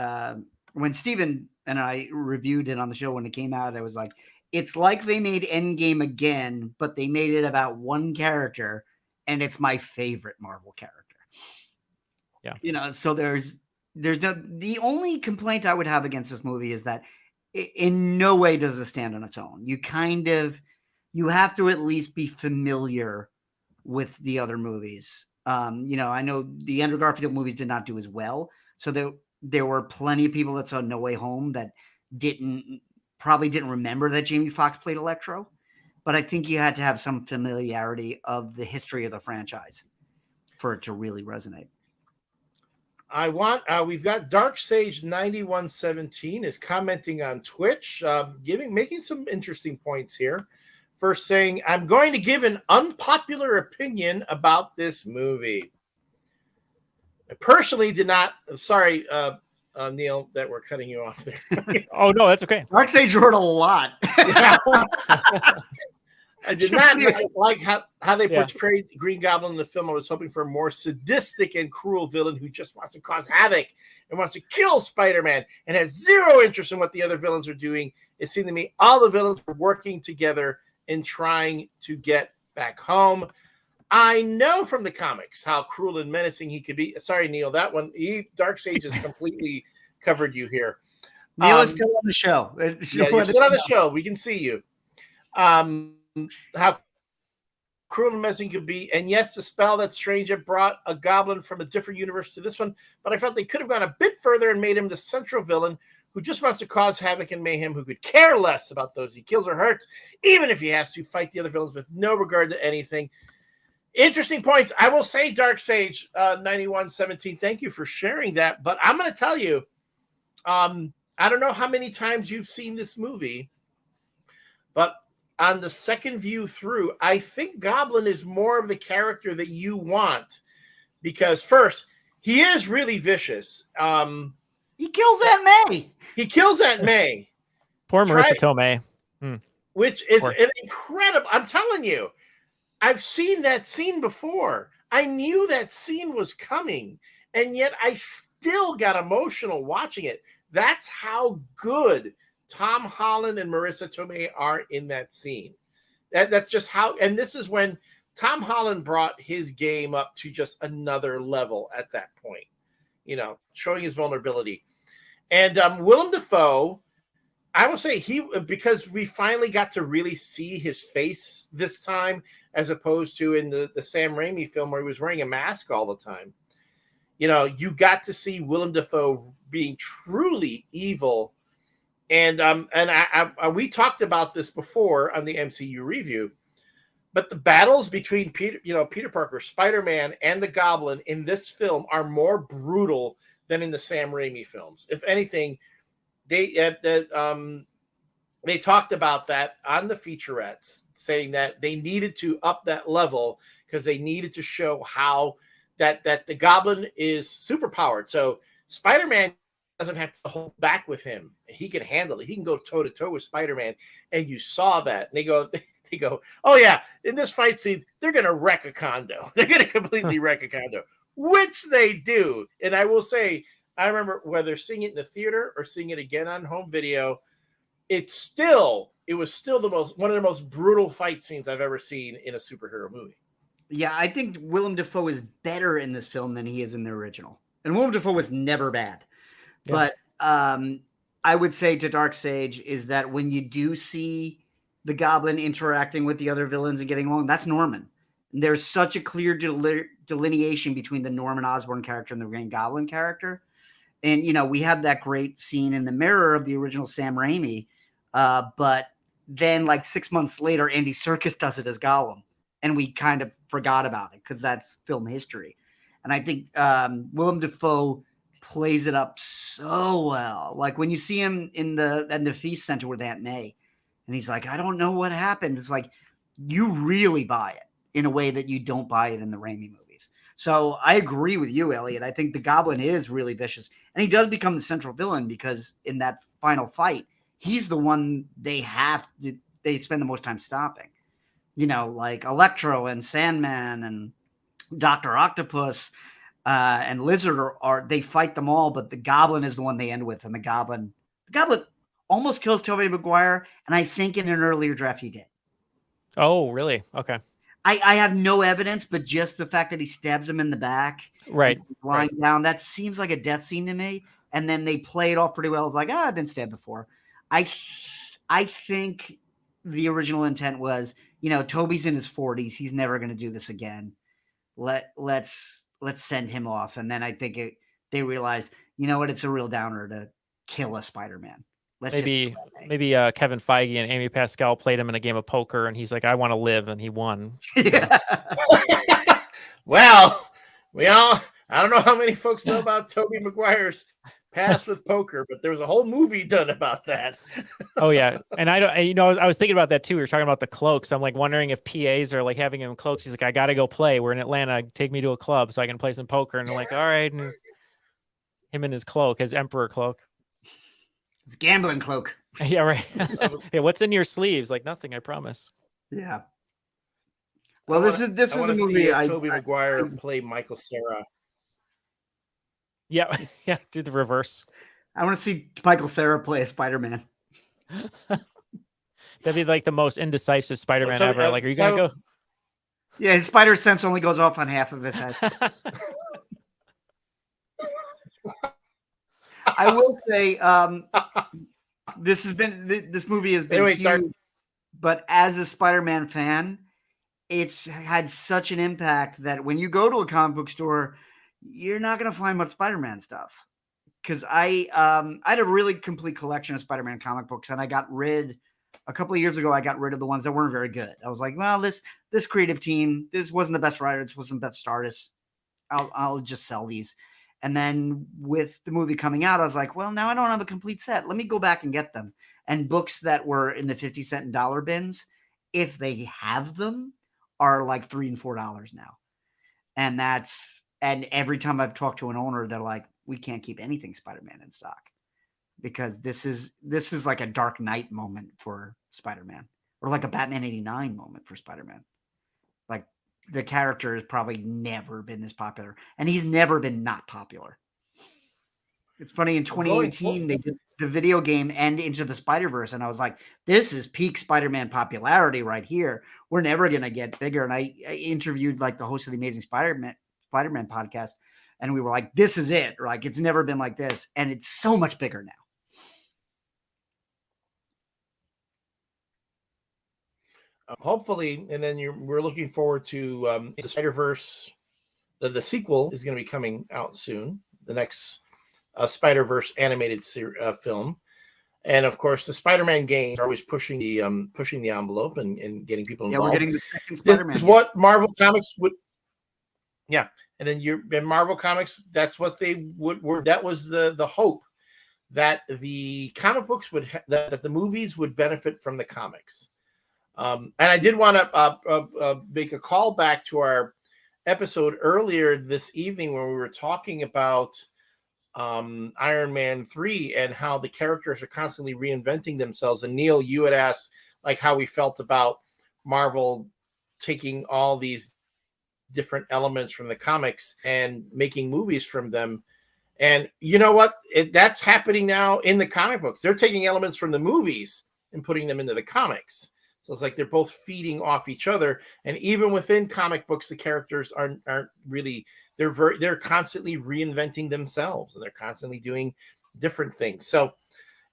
S7: when Steven and I reviewed it on the show when it came out, I was like, it's like they made Endgame again, but they made it about one character, and it's my favorite Marvel character.
S8: Yeah,
S7: you know, so there's the only complaint I would have against this movie is that in no way does it stand on its own. You have to at least be familiar with the other movies. You know, I know the Andrew Garfield movies did not do as well, so there were plenty of people that saw No Way Home that probably didn't remember that Jamie Foxx played Electro, but I think you had to have some familiarity of the history of the franchise for it to really resonate.
S6: We've got Dark Sage 9117 is commenting on Twitch, making some interesting points here. First saying, I'm going to give an unpopular opinion about this movie. I personally did not. Sorry, Neil, that we're cutting you off there.
S8: Oh, no, that's okay.
S7: Dark Sage wrote a lot.
S6: I did not like how they portrayed Green Goblin in the film. I was hoping for a more sadistic and cruel villain who just wants to cause havoc and wants to kill Spider-Man and has zero interest in what the other villains are doing. It seemed to me all the villains were working together in trying to get back home. I know from the comics how cruel and menacing he could be. Sorry, Neil, that one, Dark Sage has completely covered you here.
S7: Neil is still on the show.
S6: Yeah, you're still on the show. We can see you. How cruel and menacing could be. And yes, the spell that Strange had brought a goblin from a different universe to this one, but I felt they could have gone a bit further and made him the central villain who just wants to cause havoc and mayhem, who could care less about those he kills or hurts, even if he has to fight the other villains with no regard to anything. Interesting points. I will say, Dark Sage 9117, thank you for sharing that. But I'm going to tell you, I don't know how many times you've seen this movie, but on the second view through, I think Goblin is more of the character that you want, because first, he is really vicious.
S7: He kills Aunt May.
S6: He kills Aunt May.
S8: Poor Marissa Tomei.
S6: Which is an incredible. I'm telling you, I've seen that scene before. I knew that scene was coming, and yet I still got emotional watching it. That's how good Tom Holland and Marissa Tomei are in that scene. That's just how, and this is when Tom Holland brought his game up to just another level at that point, showing his vulnerability. And Willem Dafoe, I will say because we finally got to really see his face this time, as opposed to in the Sam Raimi film where he was wearing a mask all the time. You got to see Willem Dafoe being truly evil. And we talked about this before on the MCU review, but the battles between Peter Parker, Spider-Man, and the Goblin in this film are more brutal than in the Sam Raimi films. If anything, they talked about that on the featurettes, saying that they needed to up that level because they needed to show how that the Goblin is superpowered. So Spider-Man doesn't have to hold back with him. He can handle it. He can go toe to toe with Spider-Man. And you saw that. And they go, oh yeah, in this fight scene, they're going to wreck a condo. They're going to completely wreck a condo, which they do. And I will say, I remember whether seeing it in the theater or seeing it again on home video, it was still one of the most brutal fight scenes I've ever seen in a superhero movie.
S7: Yeah, I think Willem Dafoe is better in this film than he is in the original. And Willem Dafoe was never bad. Yeah. But I would say to Dark Sage is that when you do see the Goblin interacting with the other villains and getting along, that's Norman. And there's such a clear delineation between the Norman Osborn character and the Green Goblin character. And, we have that great scene in the mirror of the original Sam Raimi. But then like 6 months later, Andy Serkis does it as Gollum. And we kind of forgot about it because that's film history. And I think Willem Dafoe plays it up so well. Like when you see him in the feast center with Aunt May, and he's like, I don't know what happened. It's like, you really buy it in a way that you don't buy it in the Raimi movies. So I agree with you, Elliot. I think the Goblin is really vicious. And he does become the central villain because in that final fight, he's the one they spend the most time stopping. Like Electro and Sandman and Dr. Octopus and Lizard they fight them all, but the Goblin is the one they end with. And the Goblin almost kills Tobey Maguire, and I think in an earlier draft he did.
S8: Oh, really? Okay.
S7: I have no evidence, but just the fact that he stabs him in the back,
S8: right,
S7: lying down, that seems like a death scene to me. And then they play it off pretty well. It's like, I've been stabbed before. I think the original intent was, Toby's in his 40s. He's never going to do this again. Let's send him off. And then I think they realized, it's a real downer to kill a Spider-Man.
S8: Maybe Kevin Feige and Amy Pascal played him in a game of poker, and he's like, "I want to live," and he won.
S7: Yeah.
S6: Well, I don't know how many folks know about Tobey Maguire's past with poker, but there was a whole movie done about that.
S8: Oh yeah, and I was thinking about that too. We were talking about the cloaks. I'm like wondering if PAs are like having him in cloaks. He's like, "I got to go play. We're in Atlanta. Take me to a club so I can play some poker." And I'm like, "All right." And him in his cloak, his emperor cloak.
S7: It's gambling cloak.
S8: Yeah, right. Yeah, what's in your sleeves? Like nothing, I promise.
S7: Yeah. Well, this is a movie.
S6: Tobey Maguire play Michael Cera.
S8: Yeah, do the reverse.
S7: I want to see Michael Cera play a Spider-Man.
S8: That'd be like the most indecisive Spider-Man ever. Like, are you gonna go?
S7: Yeah, his spider sense only goes off on half of his head. I will say, this movie has been huge, but as a Spider-Man fan, it's had such an impact that when you go to a comic book store, you're not going to find much Spider-Man stuff. because I had a really complete collection of Spider-Man comic books, and I got rid a couple of years ago. I got rid of the ones that weren't very good. I was like, well, this creative team, this wasn't the best writer, this wasn't the best artist. I'll just sell these. And then with the movie coming out, I was like, well, now I don't have a complete set. Let me go back and get them. And books that were in the 50-cent and dollar bins, if they have them, are like $3 and $4 now. And every time I've talked to an owner, they're like, we can't keep anything Spider-Man in stock because this is like a Dark Knight moment for Spider-Man, or like a Batman 89 moment for Spider-Man. Like, the character has probably never been this popular, and he's never been not popular. It's funny, in 2018, they did the video game and Into the Spider-Verse, and I was like, this is peak Spider-Man popularity right here. We're never going to get bigger. And I interviewed like the host of the Amazing Spider-Man podcast, and we were like, this is it. Or like, it's never been like this, and it's so much bigger now.
S6: Hopefully, and then we're looking forward to the Spider-Verse. The sequel is going to be coming out soon. The next Spider-Verse animated film, and of course, the Spider-Man games are always pushing the envelope and getting people involved.
S7: Yeah, we're getting the second Spider-Man.
S6: This is what Marvel Comics would. Yeah, and then in Marvel Comics, that's what they were. That was the hope that the comic books would that the movies would benefit from the comics. And I did want to make a call back to our episode earlier this evening when we were talking about Iron Man 3 and how the characters are constantly reinventing themselves. And Neil, you had asked like how we felt about Marvel taking all these different elements from the comics and making movies from them. And you know what? That's happening now in the comic books. They're taking elements from the movies and putting them into the comics. So it's like they're both feeding off each other. And even within comic books, the characters aren't really, they're constantly reinventing themselves, and they're constantly doing different things. So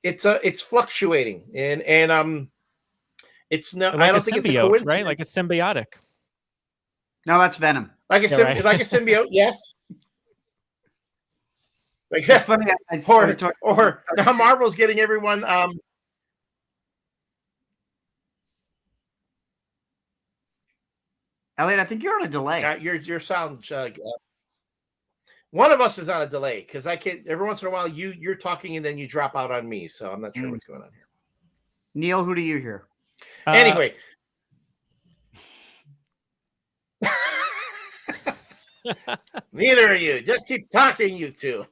S6: it's fluctuating, and it's not,
S8: like
S6: I don't think it's a
S8: symbiote,
S6: coincidence,
S8: right? Like it's symbiotic.
S7: No, that's Venom.
S6: Like a symbiote, yes. Like,
S7: It's funny.
S6: or now Marvel's getting everyone.
S7: Elliot, I think you're on a delay.
S6: Your sound. One of us is on a delay because I can't. Every once in a while, you're talking and then you drop out on me. So I'm not sure what's going on here.
S7: Neil, who do you hear?
S6: Anyway. Neither of you. Just keep talking, you two.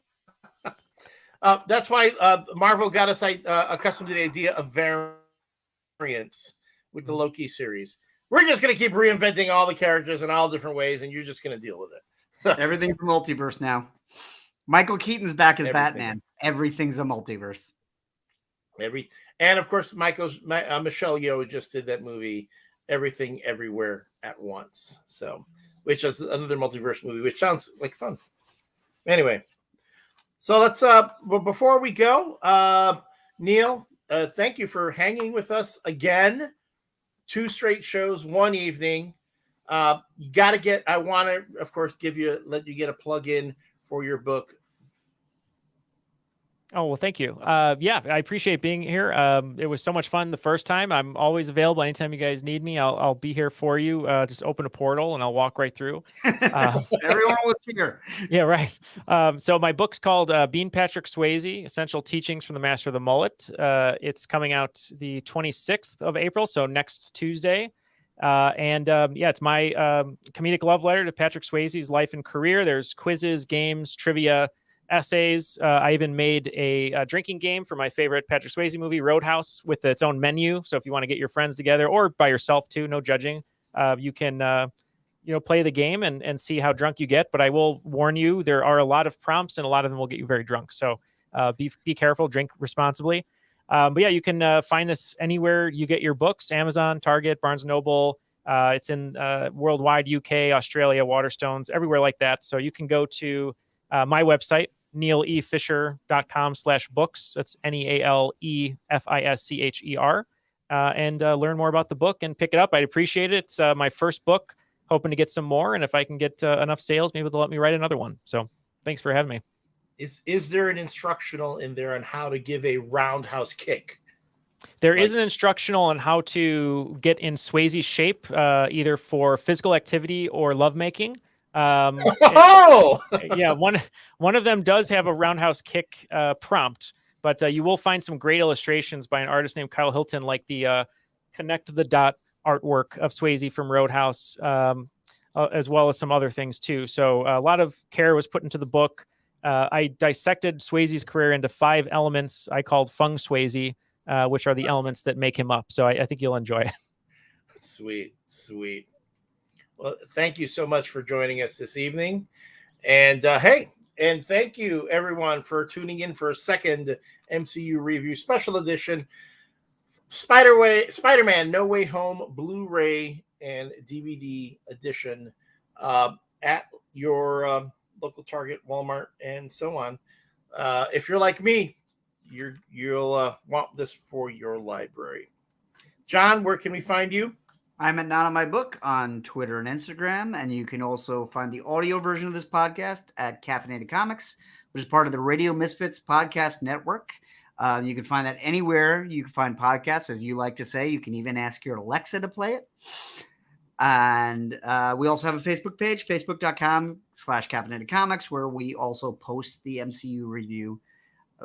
S6: That's why Marvel got us accustomed to the idea of variants with the Loki series. We're just going to keep reinventing all the characters in all different ways, and you're just going to deal with it.
S7: Everything's a multiverse now. Michael Keaton's back as Batman. Everything's a multiverse.
S6: And of course, Michelle Yeoh just did that movie, Everything Everywhere at Once. So, which is another multiverse movie, which sounds like fun. Anyway, so let's. Before we go, Neil, thank you for hanging with us again. 2 straight shows, 1 evening. You got to get. I want to, of course, let you get a plug in for your book.
S8: Oh, well, thank you. Yeah, I appreciate being here. It was so much fun the first time. I'm always available anytime you guys need me. I'll be here for you. Just open a portal and I'll walk right through.
S7: Everyone was here.
S8: Yeah, right. So my book's called Being Patrick Swayze, Essential Teachings from the Master of the Mullet. It's coming out the 26th of April, so next Tuesday. It's my comedic love letter to Patrick Swayze's life and career. There's quizzes, games, trivia, essays. I even made a drinking game for my favorite Patrick Swayze movie, Roadhouse, with its own menu. So if you want to get your friends together or by yourself too, no judging, you can play the game and see how drunk you get. But I will warn you, there are a lot of prompts and a lot of them will get you very drunk. So be careful, drink responsibly. But yeah, you can find this anywhere you get your books: Amazon, Target, Barnes & Noble. It's in worldwide, UK, Australia, Waterstones, everywhere like that. So you can go to my website, neilefischer.com/books. That's NEALEFISCHER. And learn more about the book and pick it up. I'd appreciate it. It's my first book, hoping to get some more. And if I can get enough sales, maybe they'll let me write another one. So thanks for having me.
S6: Is there an instructional in there on how to give a roundhouse kick?
S8: There is an instructional on how to get in Swayze's shape, either for physical activity or lovemaking.
S6: Oh,
S8: yeah, one of them does have a roundhouse kick prompt, but you will find some great illustrations by an artist named Kyle Hilton, like the connect the dot artwork of Swayze from Roadhouse, as well as some other things too. So a lot of care was put into the book. I dissected Swayze's career into 5 elements I called Feng Swayze, which are the elements that make him up. So I think you'll enjoy it.
S6: Sweet. Well, thank you so much for joining us this evening. And and thank you everyone for tuning in for a second MCU review special edition. Spider-Man No Way Home Blu-ray and DVD edition at your local Target, Walmart, and so on. If you're like me, you'll want this for your library. John, where can we find you?
S7: I'm at Not On My Book on Twitter and Instagram, and you can also find the audio version of this podcast at Caffeinated Comics, which is part of the Radio Misfits podcast network. You can find that anywhere you can find podcasts, as you like to say. You can even ask your Alexa to play it. And we also have a Facebook page, facebook.com/Caffeinated Comics, where we also post the MCU review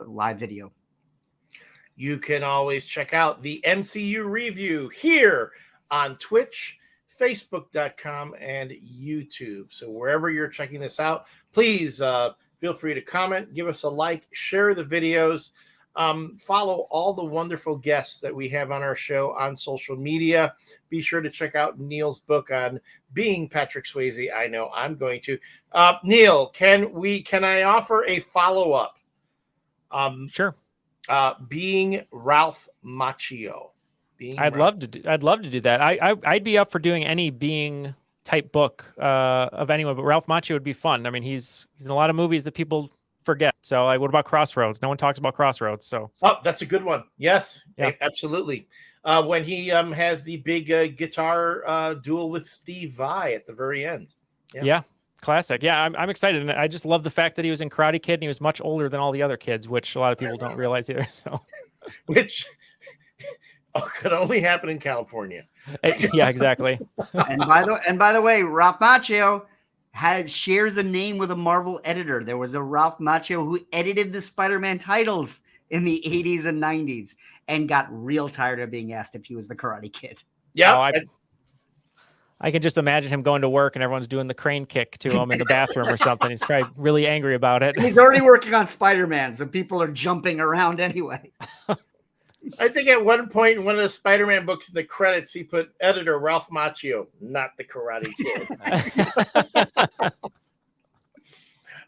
S7: live video.
S6: You can always check out the MCU review here on Twitch, facebook.com, and YouTube. So wherever you're checking this out, please feel free to comment, give us a like, share the videos, follow all the wonderful guests that we have on our show on social media. Be sure to check out Neil's book on being Patrick Swayze. I know I'm going to. Neil, can I offer a follow-up?
S8: Sure.
S6: Being Ralph Macchio.
S8: I'd love to do that. I'd be up for doing any being type book of anyone, but Ralph Macchio would be fun. I mean, he's in a lot of movies that people forget. So what about Crossroads? No one talks about Crossroads. So
S6: that's a good one. Yes, yeah. Absolutely. When he has the big guitar duel with Steve Vai at the very end.
S8: Yeah. Classic. Yeah, I'm excited. And I just love the fact that he was in Karate Kid and he was much older than all the other kids, which a lot of people don't realize either. So
S6: which could only happen in California.
S8: Yeah, exactly.
S7: And by the way, Ralph Macchio shares a name with a Marvel editor. There was a Ralph Macchio who edited the Spider-Man titles in the 80s and 90s and got real tired of being asked if he was the Karate Kid.
S6: Yeah.
S8: I can just imagine him going to work and everyone's doing the crane kick to him in the bathroom or something. He's probably really angry about it.
S7: He's already working on Spider-Man, so people are jumping around anyway.
S6: I think at one point in one of the Spider-Man books in the credits, he put editor Ralph Macchio, not the Karate Kid.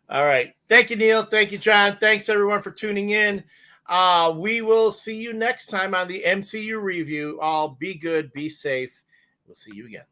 S6: All right. Thank you, Neil. Thank you, John. Thanks, everyone, for tuning in. We will see you next time on the MCU review. All be good, be safe. We'll see you again.